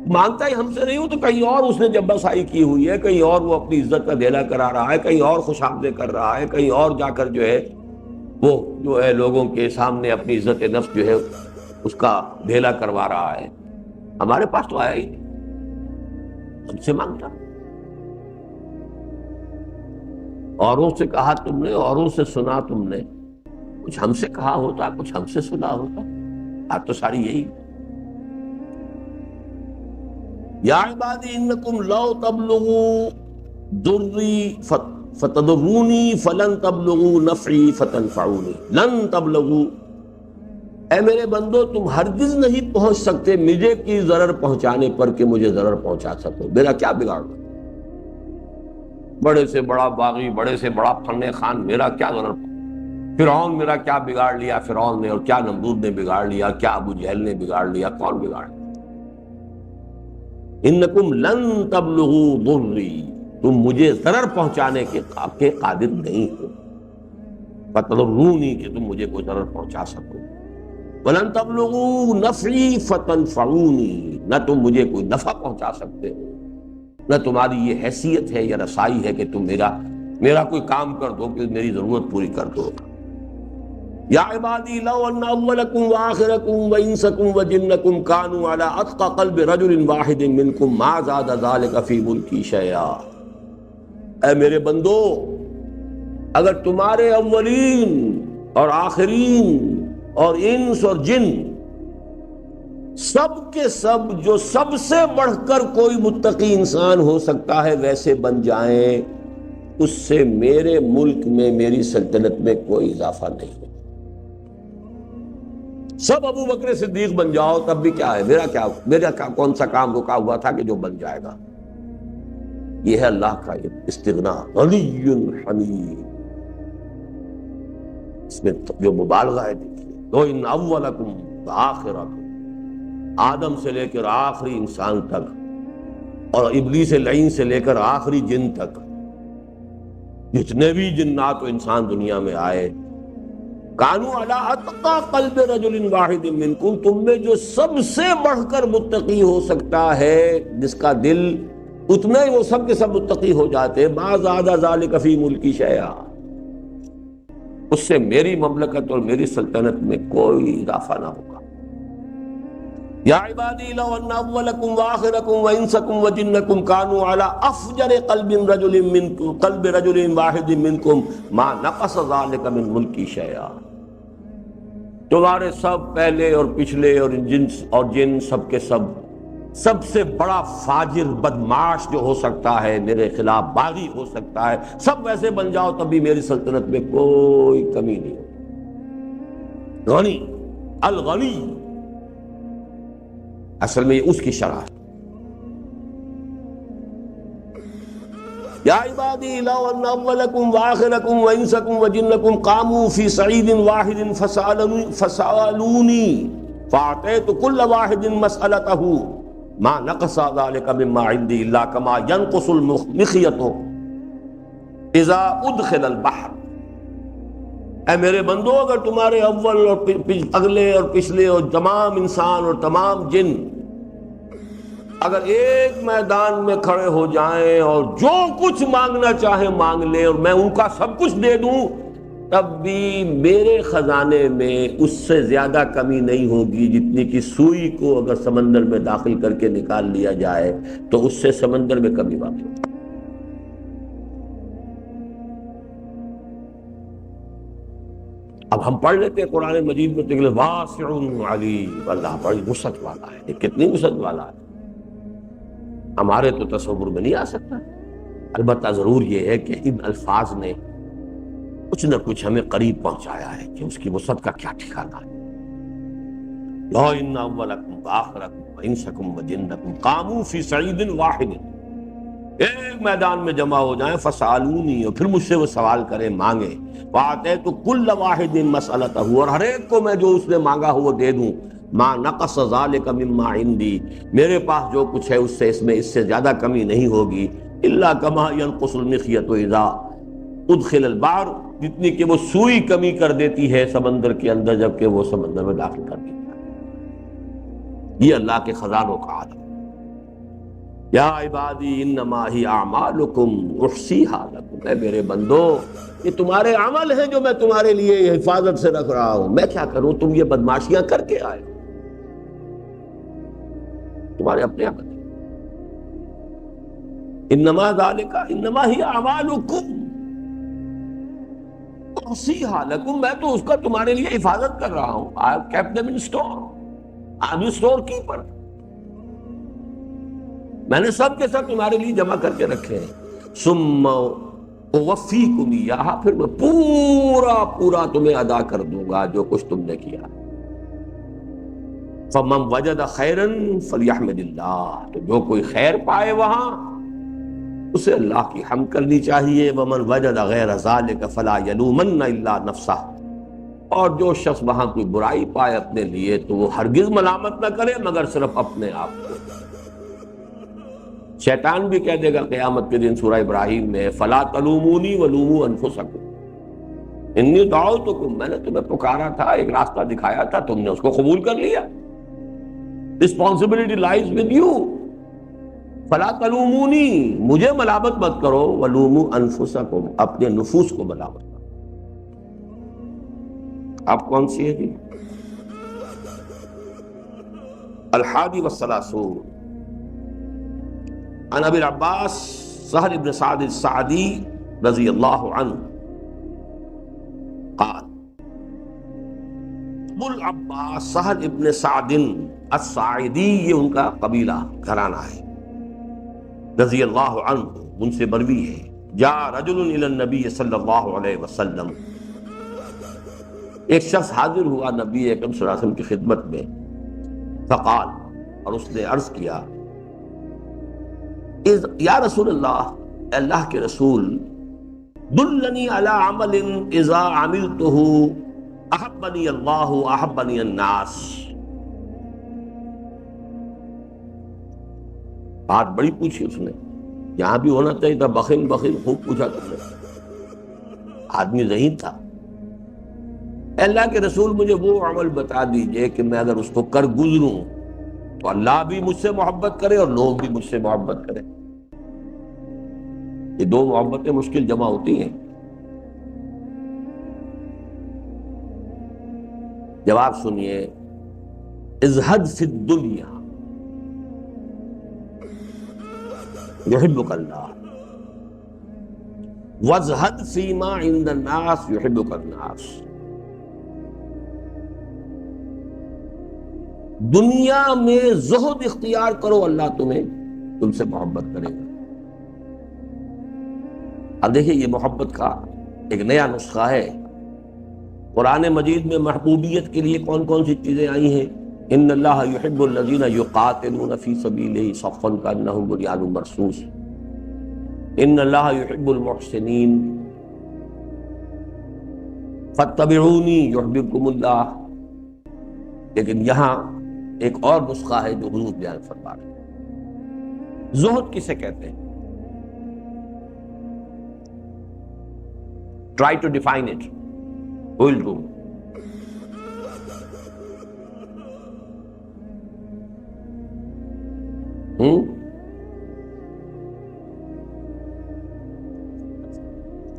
S1: مانگتا ہی ہم سے نہیں ہو تو کہیں اور اس نے جبرسائی کی ہوئی ہے، کہیں اور وہ اپنی عزت کا دھیلا کرا رہا ہے، کہیں اور خوش آمدید کر رہا ہے، کہیں اور جا کر جو ہے وہ جو ہے لوگوں کے سامنے اپنی عزت نفس جو ہے اس کا دھیلا کروا رہا ہے۔ ہمارے پاس تو آیا ہی نہیں، ہم سے مانگتا۔ اوروں سے کہا تم نے، اوروں سے سنا تم نے، کچھ ہم سے کہا ہوتا، کچھ ہم سے سنا ہوتا، بات تو ساری یہی۔ یا عبادی انکم لو تبلغوا ضری فتضرونی فلن تبلغوا نفعی فتنفعونی، لن تبلغوا، اے میرے بندو تم ہرگز نہیں پہنچ سکتے مجھے کی ضرر پہنچانے پر کہ مجھے ضرر پہنچا سکو، میرا کیا بگاڑنا، بڑے سے بڑا باغی، بڑے سے بڑا فن خان، میرا کیا ضرر، فرعون میرا کیا بگاڑ لیا فرعون نے، اور کیا نمرود نے بگاڑ لیا، کیا ابو جہل نے بگاڑ لیا، کون بگاڑ لیا؟ انکم لن تبلغوا ضری، تم مجھے ضرر پہنچانے کے قادر نہیں ہو، فتضرونی کہ تم مجھے کوئی ضرر پہنچا سکو، ولن تبلغوا نفعی فتنفعونی، نہ تم مجھے کوئی نفع پہنچا سکتے ہو، نہ تمہاری یہ حیثیت ہے یا رسائی ہے کہ تم میرا کوئی کام کر دو، کہ میری ضرورت پوری کر دو۔ یا عبادی لو ان اولکم وآخرکم وانسکم وجنکم کانوا علی اتقى قلب رجل واحد منکم ما زاد ذلک فی ملکی شیئا، اے میرے بندو اگر تمہارے اولین اور آخرین اور انس اور جن سب کے سب جو سب سے بڑھ کر کوئی متقی انسان ہو سکتا ہے ویسے بن جائیں، اس سے میرے ملک میں میری سلطنت میں کوئی اضافہ نہیں ہے۔ سب ابو بکر صدیق بن جاؤ تب بھی کیا ہے، میرا کون سا کام رکا ہوا تھا کہ جو بن جائے گا؟ یہ ہے اللہ کا استغنا، غنی حمید، اس میں جو مبالغہ ہے دیکھیے، تو ان اولکم وآخرکم، آدم سے لے کر آخری انسان تک، اور ابلیس لعین سے لے کر آخری جن تک، جتنے بھی جنات و انسان دنیا میں آئے، کانوا علی اتقى قلب رجل واحد منکم، تم میں جو سب سے بڑھ کر متقی ہو سکتا ہے، جس کا دل اتنا ہی وہ سب کے سب متقی ہو جاتے، ما زاد ذلک فی ملکی شیئا، اس سے میری مملکت اور میری سلطنت میں کوئی اضافہ نہ ہوگا۔ یا عبادی لو ان اولکم وآخرکم وانسکم وجنکم کانوا علی افجر قلب رجل واحد منکم ما نقص ذلک من ملکی شیئا۔ تمہارے سب پہلے اور پچھلے اور جن سب کے سب سے بڑا فاجر بدمعاش جو ہو سکتا ہے، میرے خلاف باغی ہو سکتا ہے، سب ویسے بن جاؤ تب بھی میری سلطنت میں کوئی کمی نہیں ہوگی۔ غنی الغنی اصل میں یہ اس کی شرح ہے۔ یا عبادی لو ان اولکم وآخرکم وانسکم وجنکم قاموا فی صعید واحد فسألونی فاعطیت کل واحد مسألتہ ما نقص ذلک مما عندی الا کما ينقص المخیط اذا ادخل البحر۔ اے میرے بندو، اگر تمہارے اول اور اگلے اور پچھلے اور تمام انسان اور تمام جن اگر ایک میدان میں کھڑے ہو جائیں اور جو کچھ مانگنا چاہیں مانگ لیں اور میں ان کا سب کچھ دے دوں، تب بھی میرے خزانے میں اس سے زیادہ کمی نہیں ہوگی جتنی کہ سوئی کو اگر سمندر میں داخل کر کے نکال لیا جائے تو اس سے سمندر میں کمی واقع ہوگی۔ اب ہم پڑھ لیتے ہیں قرآن مجید میں تو واسع علیم، اللہ بڑی وسعت والا ہے۔ یہ کتنی وسعت والا ہے، ہمارے تو تصور میں نہیں آ سکتا۔ البتہ ضرور یہ ہے کہ ان الفاظ نے کچھ نہ کچھ ہمیں قریب پہنچایا ہے کہ اس کی وسعت کا کیا ٹھکانہ ہے۔ لو ان اولکم وآخرکم وانسکم وجنکم قاموا فی صعید واحد، ایک میدان میں جمع ہو جائیں، فسالونی، اور پھر مجھ سے وہ سوال کریں، مانگیں، فاعطیت کل واحد مسألتہ، اور ہر ایک کو میں جو اس نے مانگا ہو وہ دے دوں، ما نقص ذلک مما عندی، میرے پاس جو کچھ ہے اس سے زیادہ کمی نہیں ہوگی، الا کما ينقص المخیط اذا ادخل البحر، جتنی کہ وہ سوئی کمی کر دیتی ہے سمندر کے اندر جبکہ وہ سمندر میں داخل کر دیتا ہے۔ یہ اللہ کے خزانوں کا عالم۔ یا عبادی انما ہی اعمالکم احصیھا لکم، اے میرے بندو، یہ تمہارے عمل ہیں جو میں تمہارے لیے حفاظت سے رکھ رہا ہوں، میں کیا کروں، تم یہ بدماشیاں کر کے آئے، تمہارے اپنے عمل ہیں۔ انما ذالک انما ہی اعمالکم احصیھا لکم، میں تو اس کا تمہارے لیے حفاظت کر رہا ہوں۔ I have kept them in store. I am your storekeeper. میں نے سب کے سب تمہارے لیے جمع کر کے رکھے ہیں۔ ثم اوفیکم ایہا، پھر میں پورا تمہیں ادا کر دوں گا جو کچھ تم نے کیا۔ فمن وجد خیرا فلیحمد اللہ، تو جو کوئی خیر پائے وہاں اسے اللہ کی حمد کرنی چاہیے۔ ومن وجد غیر ذلک فلا یلومن الا نفسہ، اور جو شخص وہاں کوئی برائی پائے اپنے لیے تو وہ ہرگز ملامت نہ کرے مگر صرف اپنے آپ کو۔ شیطان بھی کہہ دے گا قیامت کے دن سورہ ابراہیم میں، فلا تلومونی ولوموا انفسکم انی دعوتکم، میں نے تمہیں پکارا تھا، ایک راستہ دکھایا تھا، تم نے اس کو قبول کر لیا۔ Responsibility lies with you. فلا تلومونی، مجھے ملامت مت کرو، ولوموا انفسکم، اپنے نفوس کو ملامت کرو۔ آپ کون سی ہے جی؟ الحادی والثلاثون عن ابی العباس سہل بن سعد السعدی رضی اللہ عنہ قال، ابو العباس سہل ابن سعد الساعدی، یہ ان کا قبیلہ گھرانہ ہے، رضی اللہ عنہ، ان سے مروی ہے، جاء رجل الی النبی صلی اللہ علیہ وسلم، ایک شخص حاضر ہوا نبی اکرم صلی اللہ علیہ وسلم کی خدمت میں، فقال، اور اس نے عرض کیا، یا رسول اللہ، اے اللہ کے رسول، دلنی علی عمل اذا عملتہ احبنی اللہ احبنی الناس۔ بات بڑی پوچھی اس نے، یہاں بھی ہونا چاہیے تھا، بخیل خوب پوچھا تم نے، آدمی ذہین تھا۔ اے اللہ کے رسول، مجھے وہ عمل بتا دیجئے کہ میں اگر اس کو کر گزروں تو اللہ بھی مجھ سے محبت کرے اور لوگ بھی مجھ سے محبت کریں۔ یہ دو محبتیں مشکل جمع ہوتی ہیں۔ جواب سنیے، ازہد فی الدنیا یحبک اللہ وازہد فیما عند الناس یحبک الناس۔ دنیا میں زہد اختیار کرو، اللہ تم سے محبت کرے گا۔ اب دیکھیے یہ محبت کا ایک نیا نسخہ ہے۔ قرآن مجید میں محبوبیت کے لیے کون کون سی چیزیں آئی ہیں؟ ان اللہ یحب الذین یقاتلون فی سبیلہ صفا کانہم بنیان مرصوص، ان اللہ یحب المحسنین، فاتبعونی یحببکم اللہ۔ لیکن یہاں ایک اور نسخہ ہے جو حضور بیان فرما رہے ہیں۔ زہد کسے کہتے ہیں؟ Try to define it. Who will do?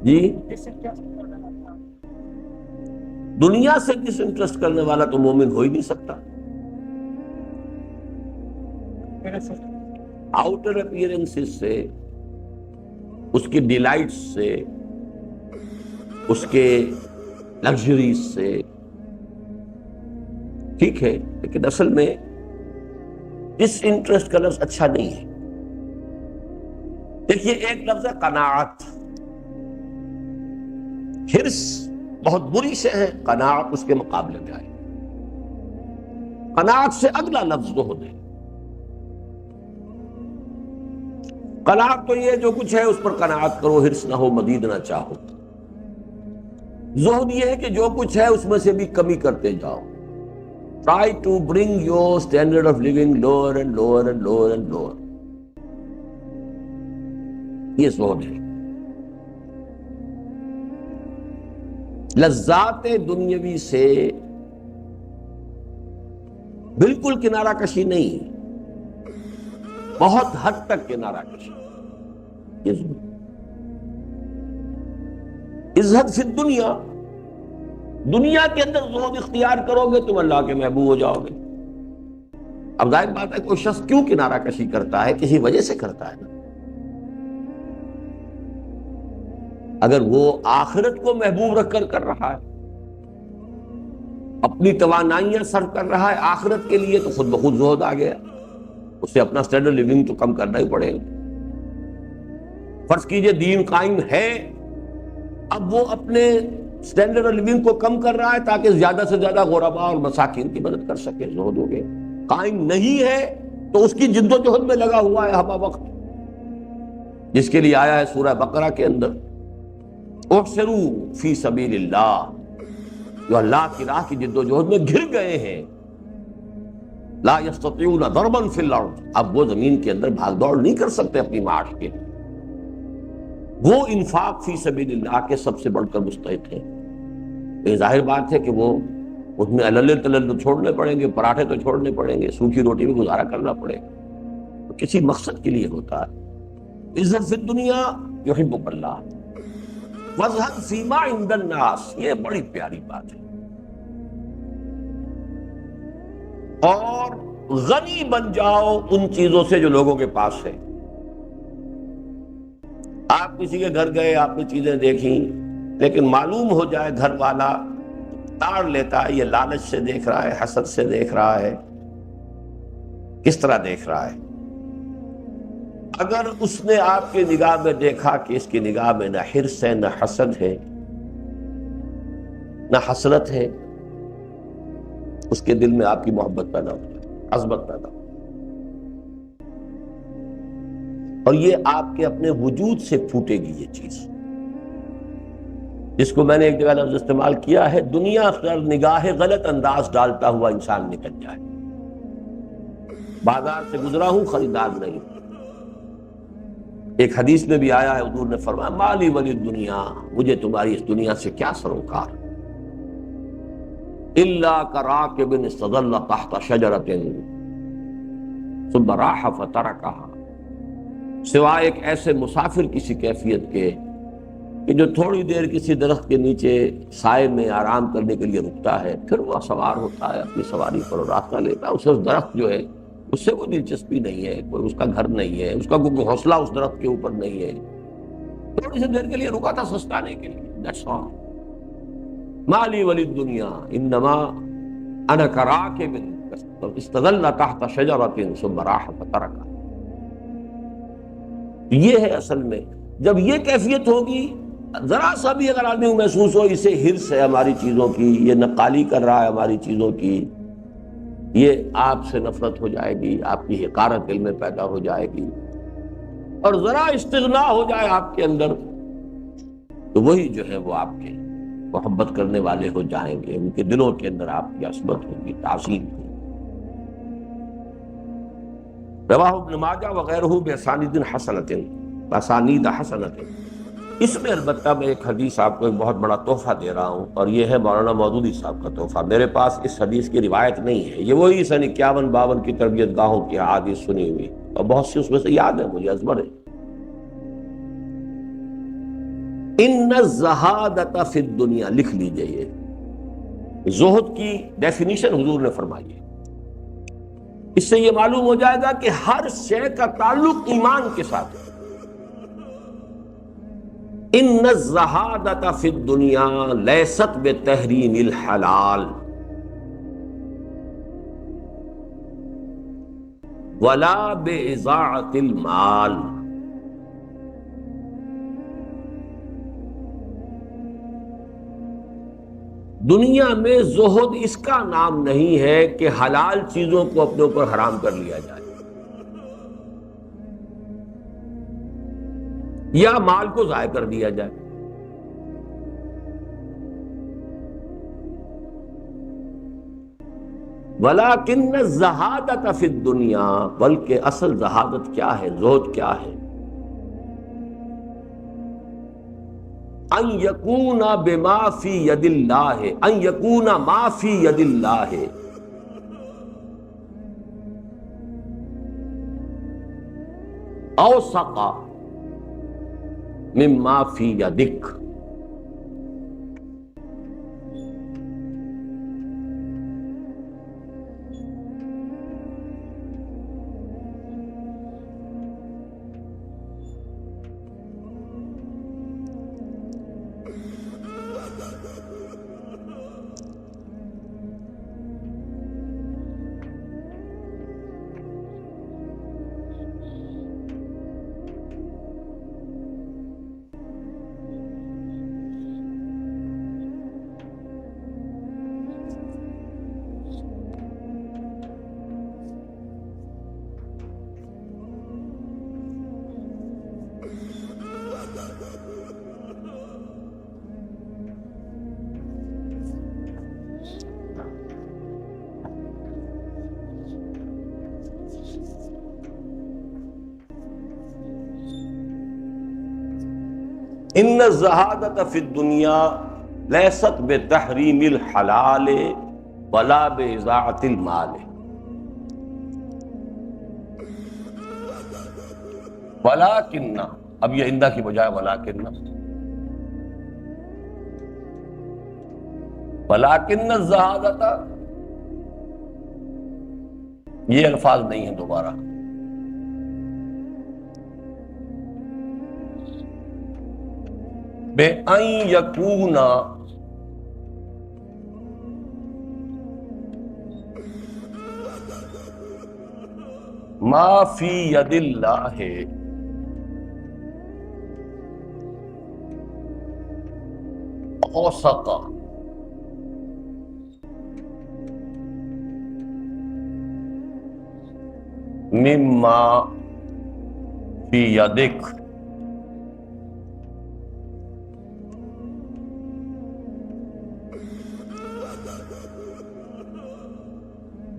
S1: جی، دنیا سے ڈس انٹرسٹ کرنے والا تو مومن ہو ہی نہیں سکتا۔ آؤٹر اپیئرنس سے، اس کی ڈیلائٹس سے، اس کے لگژریز سے، ٹھیک ہے، لیکن اصل میں ڈس انٹرسٹ کا لفظ اچھا نہیں ہے۔ دیکھیے ایک لفظ ہے قناعت، حرص بہت بری سے ہے، قناعت اس کے مقابلے میں آئے۔ قناعت سے اگلا لفظ زہد ہے۔ قناعت تو یہ جو کچھ ہے اس پر قناعت کرو، حرص نہ ہو، مزید نہ چاہو۔ زہد یہ ہے کہ جو کچھ ہے اس میں سے بھی کمی کرتے جاؤ۔ Try to bring your standard of living lower and lower and lower and lower۔ یہ زہد ہے۔ لذات دنیاوی سے بالکل کنارہ کشی نہیں، بہت حد تک کنارہ کشی۔ یہ زہد۔ ازہد فی الدنیا، دنیا کے اندر زہد اختیار کرو گے تم اللہ کے محبوب ہو جاؤ گے۔ اب ظاہر بات ہے کوئی شخص کیوں کنارہ کشی کرتا ہے؟ کسی وجہ سے کرتا ہے نا۔ اگر وہ آخرت کو محبوب رکھ کر کر رہا ہے، اپنی توانائیاں صرف کر رہا ہے آخرت کے لیے، تو خود بخود زہد آ گیا، اسے اپنا سٹینڈرڈ لیونگ تو کم کرنا ہی پڑے گا۔ فرض کیجئے دین قائم ہے، اب وہ اپنے سٹینڈرڈ آف لیونگ کو کم کر رہا ہے تاکہ زیادہ سے زیادہ غرباء اور مساکین کی مدد کر سکے، زہد ہو گیا۔ قائم نہیں ہے تو اس کی جد و جہد میں لگا ہوا ہے ہمہ وقت، جس کے لیے آیا ہے سورہ بقرہ کے اندر، احسروا فی سبیل اللہ، جو اللہ کی راہ کی جد و جہد میں گھر گئے ہیں، لا یستطیعون ضربا فی الارض، اب وہ زمین کے اندر بھاگ دوڑ نہیں کر سکتے اپنی معاش کے، وہ انفاق فی سبیل اللہ کے سب سے بڑھ کر مستحق ہیں۔ یہ ظاہر بات ہے کہ وہ اس میں علل تلل چھوڑنے پڑیں گے، پراٹھے تو چھوڑنے پڑیں گے، سوکھی روٹی میں گزارا کرنا پڑے گا، تو کسی مقصد کے لیے ہوتا ہے۔ عزت فی الدنیا یحبک اللہ وازہد فیما عند الناس، یہ بڑی پیاری بات ہے۔ اور غنی بن جاؤ ان چیزوں سے جو لوگوں کے پاس ہے۔ آپ کسی کے گھر گئے، آپ نے چیزیں دیکھیں، لیکن معلوم ہو جائے گھر والا تاڑ لیتا ہے، یہ لالچ سے دیکھ رہا ہے، حسد سے دیکھ رہا ہے، کس طرح دیکھ رہا ہے۔ اگر اس نے آپ کی نگاہ میں دیکھا کہ اس کی نگاہ میں نہ حرص ہے، نہ حسد ہے، نہ حسرت ہے، اس کے دل میں آپ کی محبت پیدا ہو جائے، عظمت پیدا ہو، اور یہ آپ کے اپنے وجود سے پھوٹے گی یہ چیز، جس کو میں نے ایک جگہ لفظ استعمال کیا ہے، دنیا پر نگاہ غلط انداز ڈالتا ہوا انسان نکل جائے۔ بازار سے گزرا ہوں، خریدار نہیں۔ ایک حدیث میں بھی آیا ہے، حضور نے فرمایا مالی ولی دنیا، مجھے تمہاری اس دنیا سے کیا سروکار، الا کراکب استظل تحت شجرۃ ثم راح فترکها، سوائے ایک ایسے مسافر کسی کیفیت کے کہ جو تھوڑی دیر کسی درخت کے نیچے سائے میں آرام کرنے کے لیے رکتا ہے، پھر وہ سوار ہوتا ہے اپنی سواری پر اور راستہ لیتا ہے. اسے اس درخت جو ہے اس سے کوئی دلچسپی نہیں ہے، کوئی اس کا گھر نہیں ہے، اس کا کوئی حوصلہ اس درخت کے اوپر نہیں ہے. تھوڑی سی دیر کے لیے رکا تھا سستانے کے لیے. That's all. مالی ولی الدنیا انما انا کراکب استظل تحت شجرۃ ثم راح فترکها. یہ ہے اصل میں جب یہ کیفیت ہوگی، ذرا سا بھی اگر آدمی کو محسوس ہو اسے ہرس ہے ہماری چیزوں کی، یہ نقالی کر رہا ہے ہماری چیزوں کی، یہ آپ سے نفرت ہو جائے گی، آپ کی حقارت دل میں پیدا ہو جائے گی. اور ذرا استغنا ہو جائے آپ کے اندر تو وہی جو ہے وہ آپ کے محبت کرنے والے ہو جائیں گے، ان کے دلوں کے اندر آپ کی عصمت ہوگی، تعظیم ہوگی. رواہ ابن ماجہ وغیرہ باسانید حسنۃ. اس میں البتہ میں ایک حدیث آپ کو ایک بہت بڑا تحفہ دے رہا ہوں، اور یہ ہے مولانا مودودی صاحب کا تحفہ. میرے پاس اس حدیث کی روایت نہیں ہے، یہ وہی سن 51-52 کی تربیت گاہوں کی احادیث سنی ہوئی، اور بہت سی اس میں سے یاد ہے مجھے، ازبر ہے. ان الزہادۃ فی الدنیا، لکھ لیجئے، یہ زہد کی ڈیفینیشن حضور نے فرمائی ہے. اس سے یہ معلوم ہو جائے گا کہ ہر شے کا تعلق ایمان کے ساتھ ہے. ان الزہادۃ فی الدنیا لیست بتحریم الحلال ولا باضاعۃ المال. دنیا میں زہد اس کا نام نہیں ہے کہ حلال چیزوں کو اپنے اوپر حرام کر لیا جائے یا مال کو ضائع کر دیا جائے. وَلَكِنَّ الزَّهَادَةَ فِي الدُّنْيَا، بلکہ اصل زہادت کیا ہے، زہد کیا ہے؟ ان یکون بما فی ید اللہ، ان یکون ما فی ید اللہ اوثق مما فی یدک. ان الزہادۃ فی الدنیا لیست بتحریم الحلال ولا باضاعۃ المال ولکن، اب یہ اندہ کی بجائے ولکن الزہادۃ، یہ الفاظ نہیں ہیں دوبارہ. بِأَن يَكُونَ مَا فِي يَدِ اللَّهِ أَوْثَقَ مِمَّا فِي يَدِكَ.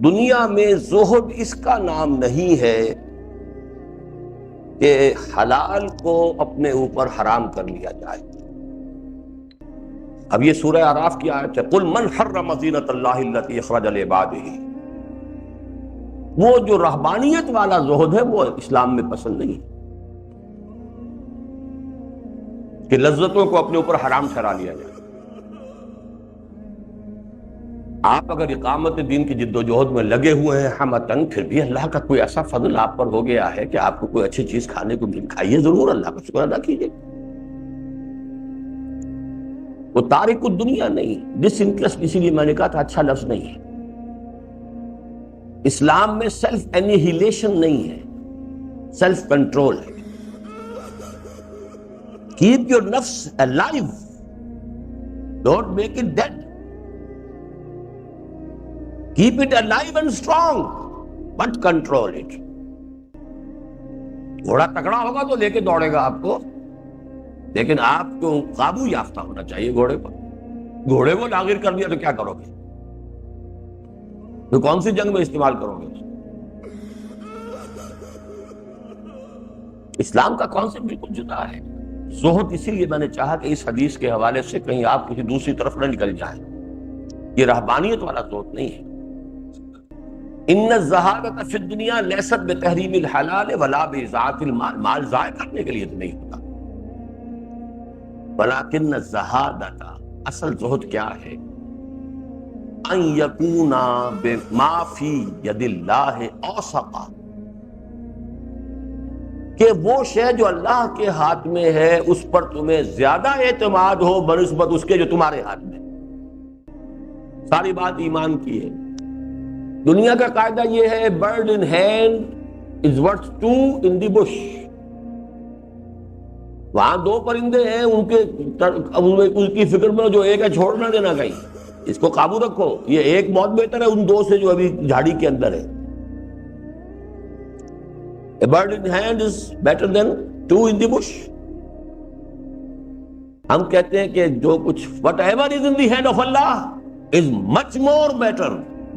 S1: دنیا میں زہد اس کا نام نہیں ہے کہ حلال کو اپنے اوپر حرام کر لیا جائے. اب یہ سورہ اعراف کی آیت ہے، قل من حرم زینۃ اللہ التی اخرج لعبادہ. وہ جو رہبانیت والا زہد ہے وہ اسلام میں پسند نہیں کہ لذتوں کو اپنے اوپر حرام ٹھہرا لیا جائے. آپ اگر اقامت دین کی جد و جہد میں لگے ہوئے ہیں ہمتن، پھر بھی اللہ کا کوئی ایسا فضل آپ پر ہو گیا ہے کہ آپ کو کوئی اچھی چیز کھانے کو مل، کھائیے ضرور، اللہ کا شکر ادا کیجیے. وہ تارک الدنیا نہیں، ڈس انٹرسٹ، اسی لیے میں نے کہا تھا اچھا لفظ نہیں ہے. اسلام میں سیلف انیہیلیشن نہیں ہے، سیلف کنٹرول ہے. کیپ یور نفس alive, don't make it did. Keep it alive and strong, but control it. گھوڑا تکڑا ہوگا تو لے کے دوڑے گا آپ کو، لیکن آپ کو قابو یافتہ ہونا چاہیے گھوڑے پر. گھوڑے کو لاغر کر دیا تو کیا کرو گے؟ تو کون سی جنگ میں استعمال کرو گے؟ اسلام کا کانسیپٹ بالکل جدا ہے. زہد اسی لیے میں نے چاہا کہ اس حدیث کے حوالے سے کہیں آپ کسی دوسری طرف نہ نکل جائیں. یہ رہبانیت والا زہد نہیں ہے. ان الزہادۃ فی الدنیا لیست بتحریم الحلال ولا باضاعۃ المال، مال ضائع کرنے کے لیے تو نہیں ہوتا. ولکن الزہادۃ، اصل زہد کیا ہے؟ ان یکون بما فی ید اللہ اوثق، کہ وہ شے جو اللہ کے ہاتھ میں ہے اس پر تمہیں زیادہ اعتماد ہو بنسبت اس کے جو تمہارے ہاتھ میں. ساری بات ایمان کی ہے. دنیا کا قاعدہ یہ ہے، bird in hand is worth to in the Bush. وہاں دو پرندے ہیں، ان کی فکر میں جو ایک ہے چھوڑ نہ دینا کہیں، اس کو قابو رکھو. یہ ایک بہت بہتر ہے ان دو سے جو ابھی جھاڑی کے اندر ہے. A bird in hand is better than two in the bush. ہم کہتے ہیں کہ جو کچھ whatever is in the hand of Allah is much more better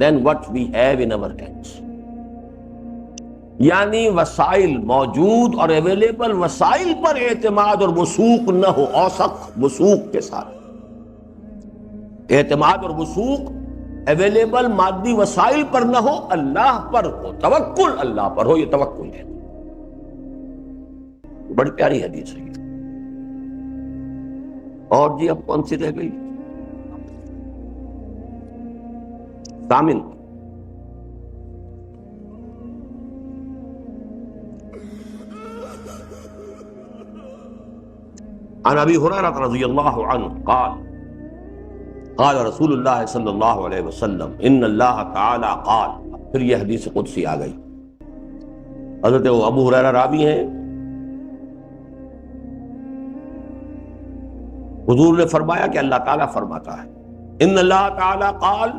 S1: than what we have in our hands. یعنی وسائل موجود اور اویلیبل وسائل پر اعتماد اور وثوق نہ ہو، اوثق وثوق کے ساتھ اعتماد اور وثوق اویلیبل مادی وسائل پر نہ ہو، اللہ پر ہو، توکل اللہ پر ہو. یہ توکل ہے. بڑی پیاری حدیث ہے. اور جی اب کون سی رہ گئی؟ ثامن، عن ابی ہریرہ رضی اللہ عنہ قال قال رسول اللہ صلی اللہ علیہ وسلم ان اللہ تعالی قال. پھر یہ حدیث قدسی آ گئی. حضرت ابو ہریرہ راوی ہیں. حضور نے فرمایا کہ اللہ تعالیٰ فرماتا ہے، ان اللہ تعالیٰ قال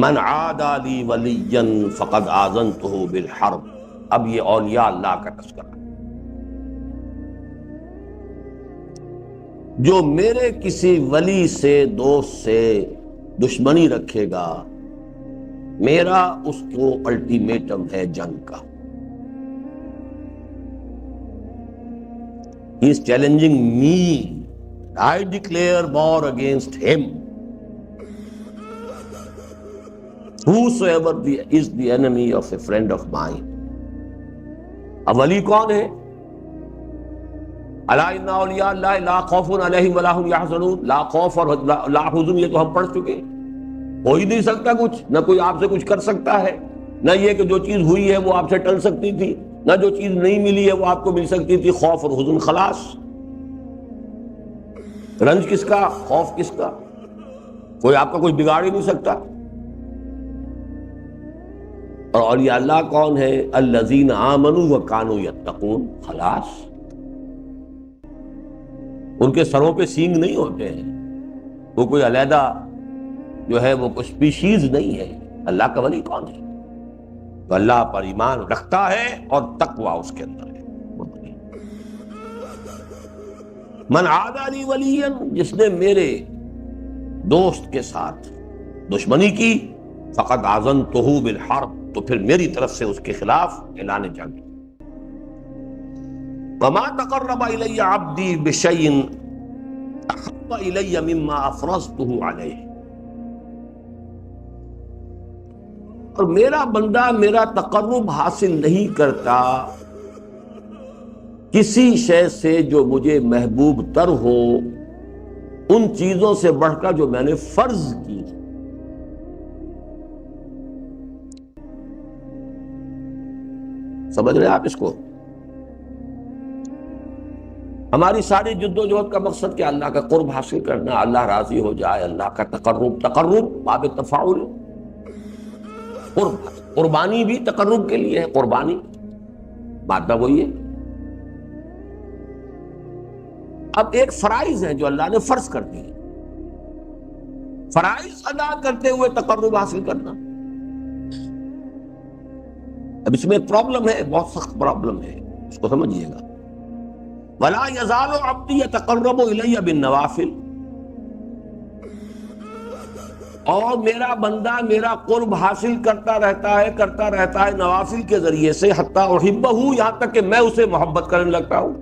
S1: من عادى لي وليا فقد آذنته بالحرب. اب یہ اولیاء اللہ کا تذکرہ ہے. جو میرے کسی ولی سے، دوست سے دشمنی رکھے گا، میرا اس کو الٹیمیٹم ہے جنگ کا. He is challenging me. I declare war against him. Whosoever is the enemy of a friend of mine. اب ولی کون ہے؟ الا ان اولیاء اللہ لا خوف علیہم ولا هم يحزنون. لا خوف اور لا حزن یہ تو ہم پڑھ چکے. ہو ہی نہیں سکتا کچھ، نہ کوئی آپ سے کچھ کر سکتا ہے، نہ یہ کہ جو چیز ہوئی ہے وہ آپ سے ٹل سکتی تھی، نہ جو چیز نہیں ملی ہے وہ آپ کو مل سکتی تھی. خوف اور حزن خلاص. رنج کس کا؟ خوف کس کا؟ کوئی آپ کا کوئی بگاڑ ہی نہیں سکتا. اور اولیاء اللہ کون ہے؟ الذین آمنوا وکانوا یتقون. خلاص. ان کے سروں پہ سینگ نہیں ہوتے ہیں، وہ کوئی علیحدہ جو ہے وہ کوئی اسپیشیز نہیں ہے. اللہ کا ولی کون ہے؟ تو اللہ پر ایمان رکھتا ہے اور تقوی اس کے اندر ہے. من عادى لي وليا، جس نے میرے دوست کے ساتھ دشمنی کی، فقد آذنته بالحرب، تو پھر میری طرف سے اس کے خلاف اعلان جنگ. وما تقرب الي عبدي بشيء احب الي مما افرضته عليه. اور میرا بندہ میرا تقرب حاصل نہیں کرتا کسی شے سے جو مجھے محبوب تر ہو ان چیزوں سے بڑھ کر جو میں نے فرض کی. سمجھ رہے ہیں آپ اس کو؟ ہماری ساری جد و جہد کا مقصد کیا؟ اللہ کا قرب حاصل کرنا، اللہ راضی ہو جائے، اللہ کا تقرب باب تفاعل، قربانی بھی تقرب کے لیے ہے. قربانی مادہ وہی ہے. اب ایک فرائض ہے جو اللہ نے فرض کر دی، فرائض ادا کرتے ہوئے تقرب حاصل کرنا. اب اس میں ایک پرابلم ہے، بہت سخت پرابلم ہے، اس کو سمجھیے گا. وَلَا يَزَالُ عَبْدِي يَتَقَرَّبُ إِلَيَّ بِالنَّوَافِلِ، اور میرا بندہ میرا قرب حاصل کرتا رہتا ہے نوافل کے ذریعے سے، حتیٰ أُحِبَّهُ، یہاں تک کہ میں اسے محبت کرنے لگتا ہوں.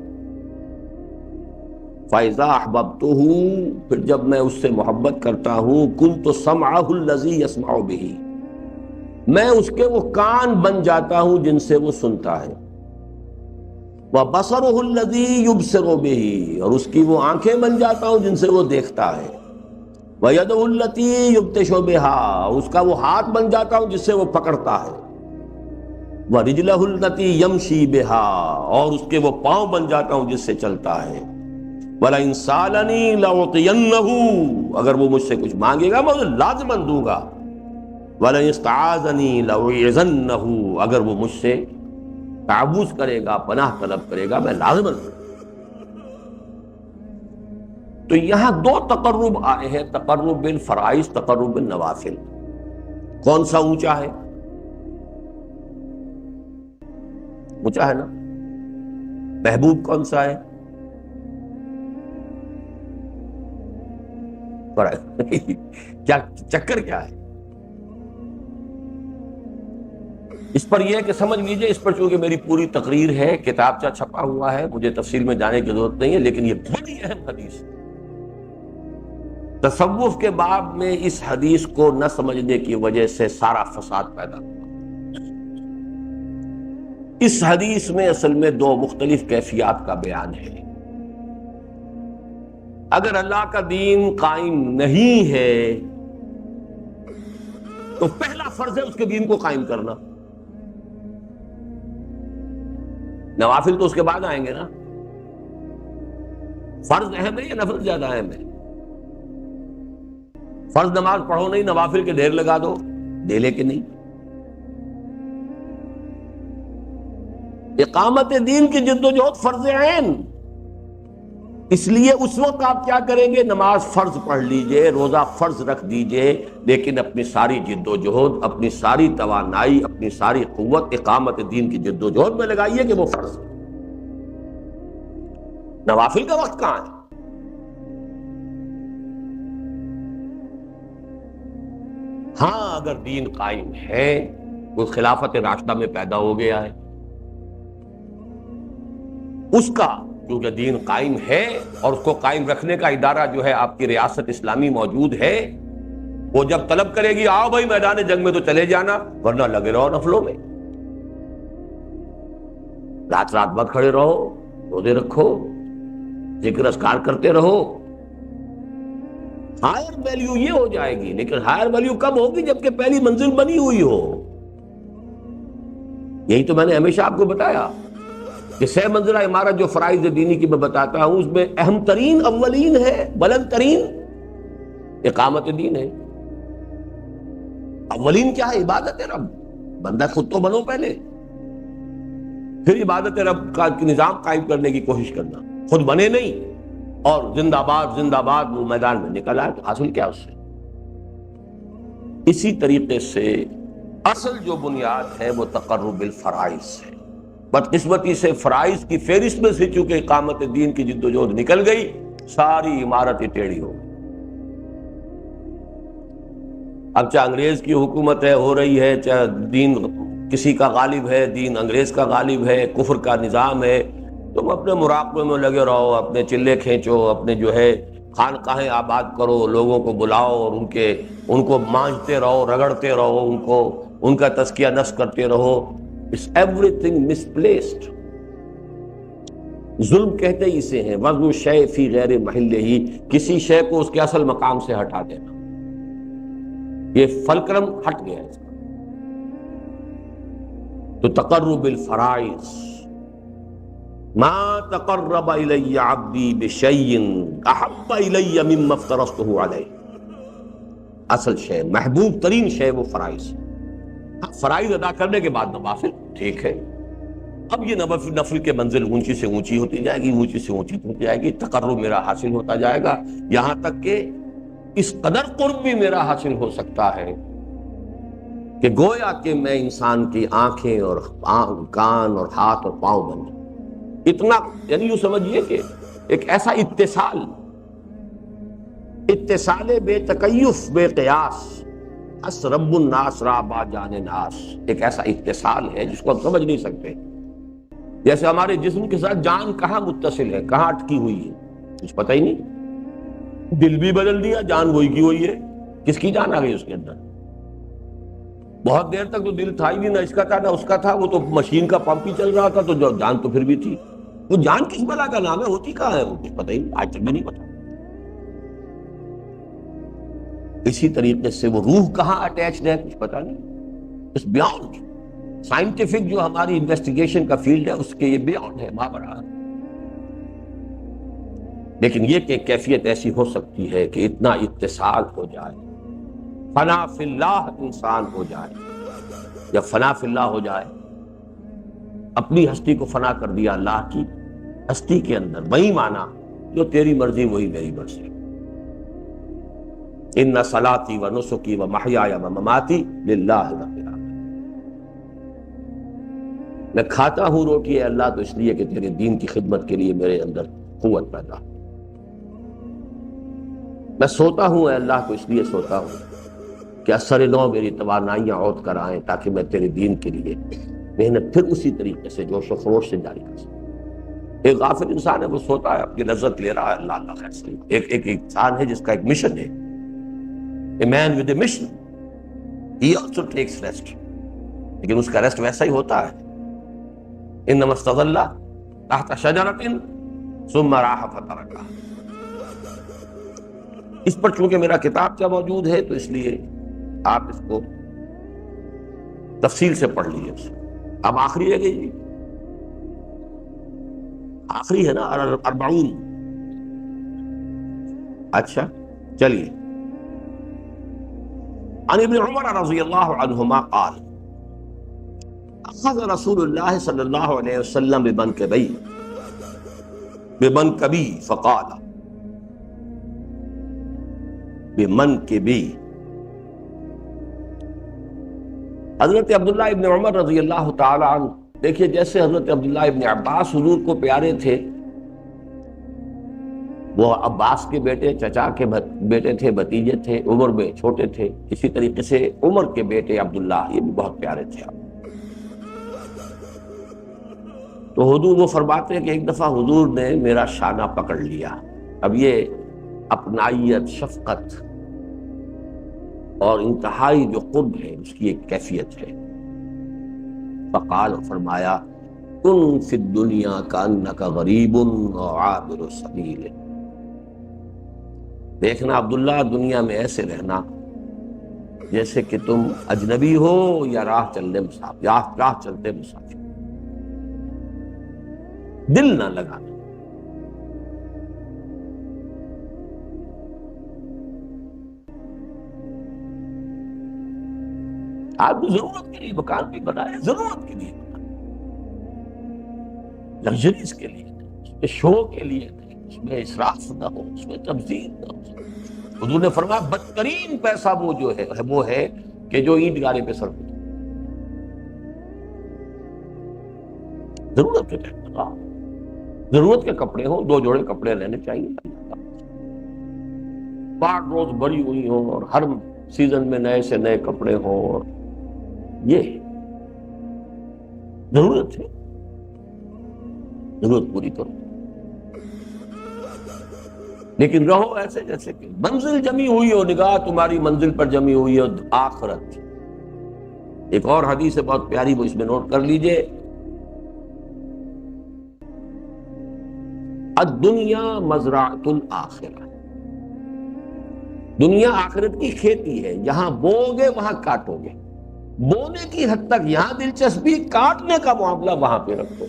S1: فَإِذَا أَحْبَبْتُهُ، پھر جب میں اس سے محبت کرتا ہوں، كُنْتُ سَمْعَهُ الَّذِي يَسْمَعُ بِهِ، میں اس کے وہ کان بن جاتا ہوں جن سے وہ سنتا ہے. وَبَصَرُهُ الَّذِي يُبْصِرُ بِهِ، اور اس کی وہ آنکھیں بن جاتا ہوں جن سے وہ دیکھتا ہے. وَيَدُهُ الَّتِي يُبْطِشُ بِهَا، اس کا وہ ہاتھ بن جاتا ہوں جس سے وہ پکڑتا ہے. وَرِجْلَهُ الَّتِي يَمْشِي بِهَا، اور اس کے وہ پاؤں بن جاتا ہوں جس سے چلتا ہے. وَلَئِن سَأَلَنِي لَأُعْطِيَنَّهُ، اگر وہ مجھ سے کچھ مانگے گا میں اسے لازماً دوں گا. وَلَئِن اسْتَعَاذَنِي لَأُعِيذَنَّهُ، اگر وہ مجھ سے تعوذ کرے گا، پناہ طلب کرے گا، میں لازماً. تو یہاں دو تقرب آئے ہیں، تقرب بالفرائض، تقرب بالنوافل. کون سا اونچا ہے؟ اونچا ہے نا. محبوب کون سا ہے؟ کیا چکر کیا ہے اس پر؟ یہ کہ سمجھ لیجئے، اس پر چونکہ میری پوری تقریر ہے، کتابچہ چھپا ہوا ہے، مجھے تفصیل میں جانے کی ضرورت نہیں ہے، لیکن یہ بڑی اہم حدیث ہے. تصوف کے باب میں اس حدیث کو نہ سمجھنے کی وجہ سے سارا فساد پیدا ہوا. اس حدیث میں اصل میں دو مختلف کیفیات کا بیان ہے. اگر اللہ کا دین قائم نہیں ہے تو پہلا فرض ہے اس کے دین کو قائم کرنا. نوافل تو اس کے بعد آئیں گے نا. فرض اہم ہے یا نفل زیادہ اہم ہے؟ فرض نماز پڑھو نہیں، نوافل کے ڈھیر لگا دو، ڈیلے کے نہیں. اقامت دین کی جد و جہد فرض عین. اس لیے اس وقت آپ کیا کریں گے؟ نماز فرض پڑھ لیجئے، روزہ فرض رکھ دیجئے، لیکن اپنی ساری جد و جہد، اپنی ساری توانائی، اپنی ساری قوت اقامت دین کی جد و جہد میں لگائیے کہ وہ فرض ہے. نوافل کا وقت کہاں ہے؟ ہاں اگر دین قائم ہے، کوئی خلافت راشدہ میں پیدا ہو گیا ہے، اس کا کیونکہ دین قائم ہے اور اس کو قائم رکھنے کا ادارہ جو ہے آپ کی ریاست اسلامی موجود ہے، وہ جب طلب کرے گی آؤ بھائی میدان جنگ میں تو چلے جانا، ورنہ لگے رہو نفلوں میں، رات رات بھر کھڑے رہو، روزے رکھو، ذکر اذکار کرتے رہو. ہائر ویلیو یہ ہو جائے گی. لیکن ہائر ویلیو کب ہوگی؟ جبکہ پہلی منزل بنی ہوئی ہو. یہی تو میں نے ہمیشہ آپ کو بتایا کہ 6 منزلہ عمارت جو فرائض دینی کی میں بتاتا ہوں، اس میں اہم ترین اولین ہے، بلند ترین اقامت دین ہے. اولین کیا ہے؟ عبادت رب. بندہ خود تو بنو پہلے، پھر عبادت رب کا نظام قائم کرنے کی کوشش کرنا. خود بنے نہیں اور زندہ باد وہ میدان میں نکل آئے تو حاصل کیا اس سے؟ اسی طریقے سے اصل جو بنیاد ہے وہ تقرب بالفرائض ہے. بدقسمتی سے فرائض کی فہرست میں سے چونکہ اقامت دین کی جد و جہد نکل گئی، ساری عمارت ہی ٹیڑھی ہو گئی. اب چاہے انگریز کی حکومت ہے ہو رہی ہے، چاہے دین کسی کا غالب ہے، دین انگریز کا غالب ہے، کفر کا نظام ہے، تم اپنے مراقبے میں لگے رہو، اپنے چلے کھینچو، اپنے جو ہے خانقاہیں آباد کرو، لوگوں کو بلاؤ اور ان کو مانجتے رہو، رگڑتے رہو، ان کا تزکیہ نفس کرتے رہو. It's everything misplaced. ظلم کہتے ہی اسے ہیں، وضع شیء فی غیر محلہ، کسی شے کو اس کے اصل مقام سے ہٹا دینا، یہ فلکرم ہٹ گیا اس کا۔ تو تقرب الفرائض، ما تقرب الی عبدی بشیء احب الی مما افترضته علیہ، اصل شے، محبوب ترین شے وہ فرائض۔ فرائض ادا کرنے کے بعد نوافل ٹھیک ہے، اب یہ نفل کے منزل اونچی سے اونچی ہوتی جائے گی، اونچی سے اونچی ہوتی جائے گی، تقرب میرا حاصل ہوتا جائے گا، یہاں تک کہ اس قدر قرب بھی میرا حاصل ہو سکتا ہے کہ گویا کہ میں انسان کی آنکھیں اور کان اور ہاتھ اور پاؤں بن جاؤں، اتنا، یعنی یوں سمجھیے کہ ایک ایسا اتصال بے تکیف بے قیاس، اس رب الناس را با جان ناس، ایک ایسا اتصال ہے جس کو ہم سمجھ نہیں سکتے، جیسے ہمارے جسم کے ساتھ جان کہاں متصل ہے، کہاں اٹکی ہوئی ہے، کچھ پتہ ہی نہیں، دل بھی بدل دیا، جان وہی کی وہی ہے، کس کی جان آ گئی اس کے اندر؟ بہت دیر تک تو دل تھا ہی نہیں، نہ اس کا تھا نہ اس کا تھا، وہ تو مشین کا پمپ ہی چل رہا تھا، تو جو جان تو پھر بھی تھی، وہ جان کس بلا کا نام ہے، ہوتی کہاں ہے، وہ کچھ پتہ ہی نہیں، آج تک بھی نہیں پتا۔ اسی طریقے سے وہ روح کہاں اٹیچڈ ہے کچھ پتہ نہیں، اس بیانڈ سائنٹیفک جو ہماری انویسٹیگیشن کا فیلڈ ہے اس کے یہ بیانڈ ہے، ماورا۔ لیکن یہ کہ کیفیت ایسی ہو سکتی ہے کہ اتنا اتصال ہو جائے، فنا فی اللہ انسان ہو جائے، یا فنا فی اللہ ہو جائے، اپنی ہستی کو فنا کر دیا اللہ کی ہستی کے اندر، وہی مانا جو تیری مرضی وہی میری مرضی، ان صلاتی و نسکی و محیای و مماتی للہ رب العالمین، میں کھاتا ہوں روٹی اے اللہ تو اس لیے کہ تیرے دین کی خدمت کے لیے میرے اندر قوت پیدا ہو، میں سوتا ہوں اے اللہ تو اس لیے سوتا ہوں کہ اثر نو میری توانائیاں عود کر آئیں تاکہ میں تیرے دین کے لیے محنت پھر اسی طریقے سے جوش و خروش سے جاری کر سکوں۔ ایک غافل انسان ہے، وہ سوتا ہے، اپنی لذت لے رہا ہے، اللہ اللہ خیر سے۔ ایک انسان ہے جس کا ایک مشن ہے، a man with a mission, he also takes rest، لیکن اس کا ریسٹ ویسا ہی ہوتا ہے، انما استظل تحت شجرۃ ثم راح فترکھا۔ اس پر چونکہ میرا کتاب کیا موجود ہے تو اس لیے آپ اس کو تفصیل سے پڑھ لیجیے۔ اب آخری ہے گئی، آخری ہے نا 40۔ اچھا چلیے، عن ابن عمر رضی اللہ عنہما قال اخذ رسول اللہ صلی اللہ علیہ وسلم بمنکبی فقال بمنکبی۔ حضرت عبداللہ ابن عمر رضی اللہ تعالی عنہ، دیکھیے جیسے حضرت عبداللہ ابن عباس حضور کو پیارے تھے، وہ عباس کے بیٹے، چچا کے بیٹے تھے، بھتیجے تھے، عمر میں چھوٹے تھے، اسی طریقے سے عمر کے بیٹے عبداللہ یہ بھی بہت پیارے تھے۔ تو حضور وہ فرماتے ہیں کہ ایک دفعہ حضور نے میرا شانہ پکڑ لیا، اب یہ اپنائیت، شفقت اور انتہائی جو قرب ہے اس کی ایک کیفیت ہے۔ فقال، فرمایا، کن فی الدنیا کانک غریب وعابر سبیل، دیکھنا عبداللہ دنیا میں ایسے رہنا جیسے کہ تم اجنبی ہو یا راہ چلتے مسافر، دل نہ لگانا۔ آپ ضرورت کے لیے مکان بھی بنائے، ضرورت کے لیے بنائے، لگژریز کے لیے نہیں، اس میں شو کے لیے نہیں، اس میں اسراف نہ ہو، اس میں تبذیر نہ ہو۔ حضور نے فرمایا بدترین پیسہ وہ جو ہے وہ ہے کہ جو اینٹ گارے پہ صرف ہوتا، ضرورت کے ٹائم، ضرورت کے کپڑے ہوں، 2 جوڑے کپڑے رہنے چاہیے، بار روز بڑی ہوئی ہوں اور ہر سیزن میں نئے سے نئے کپڑے ہوں، اور یہ ضرورت ہے، ضرورت پوری کرو، لیکن رہو ایسے جیسے کہ منزل جمی ہوئی ہو، نگاہ تمہاری منزل پر جمی ہوئی ہو، آخرت۔ ایک اور حدیث ہے بہت پیاری، وہ اس میں نوٹ کر لیجئے، الدنیا مزرعۃ الآخرہ، دنیا آخرت کی کھیتی ہے، جہاں بوؤ گے وہاں کاٹو گے، بونے کی حد تک یہاں دلچسپی، کاٹنے کا معاملہ وہاں پہ رکھو۔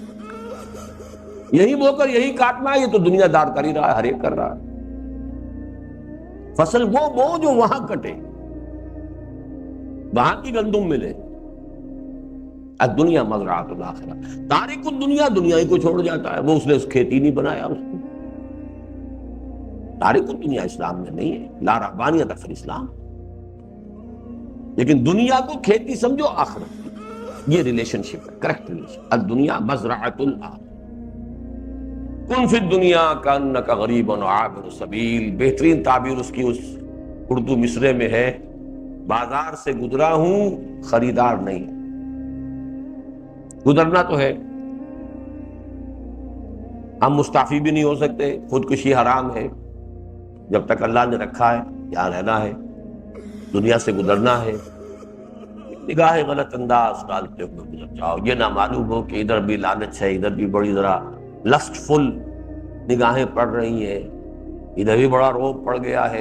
S1: یہی بو کر یہی کاٹنا ہے، یہ تو دنیا دار کر ہی رہا ہے، ہر ایک کر رہا ہے۔ فصل وہ بو جو وہاں کٹے، وہاں کی گندم ملے۔ الدنیا مزرعۃ الآخرہ، تارک الدنیا، دنیا ہی کو چھوڑ جاتا ہے، وہ اس نے اس کھیتی نہیں بنایا اس کو۔ تارک الدنیا اسلام میں نہیں ہے، لا رہبانیت فی الاسلام، لیکن دنیا کو کھیتی سمجھو آخرت، یہ ریلیشن شپ ہے، کریکٹ ریلیشن۔ الدنیا مزرعۃ الآخرہ، کن فی الدنیا کانک غریب عابر سبیل، بہترین تعبیر اس کی اس اردو مصرعے میں ہے، بازار سے گزرا ہوں خریدار نہیں۔ گزرنا تو ہے، ہم مستعفی بھی نہیں ہو سکتے، خودکشی حرام ہے، جب تک اللہ نے رکھا ہے یہاں رہنا ہے، دنیا سے گزرنا ہے، نگاہ غلط انداز ڈالتے ہوئے گزر جاؤ، یہ نہ معلوم ہو کہ ادھر بھی لالچ ہے، ادھر بھی بڑی ذرا لسٹ فل نگاہیں پڑ رہی ہیں، ادھر بھی بڑا روب پڑ گیا ہے۔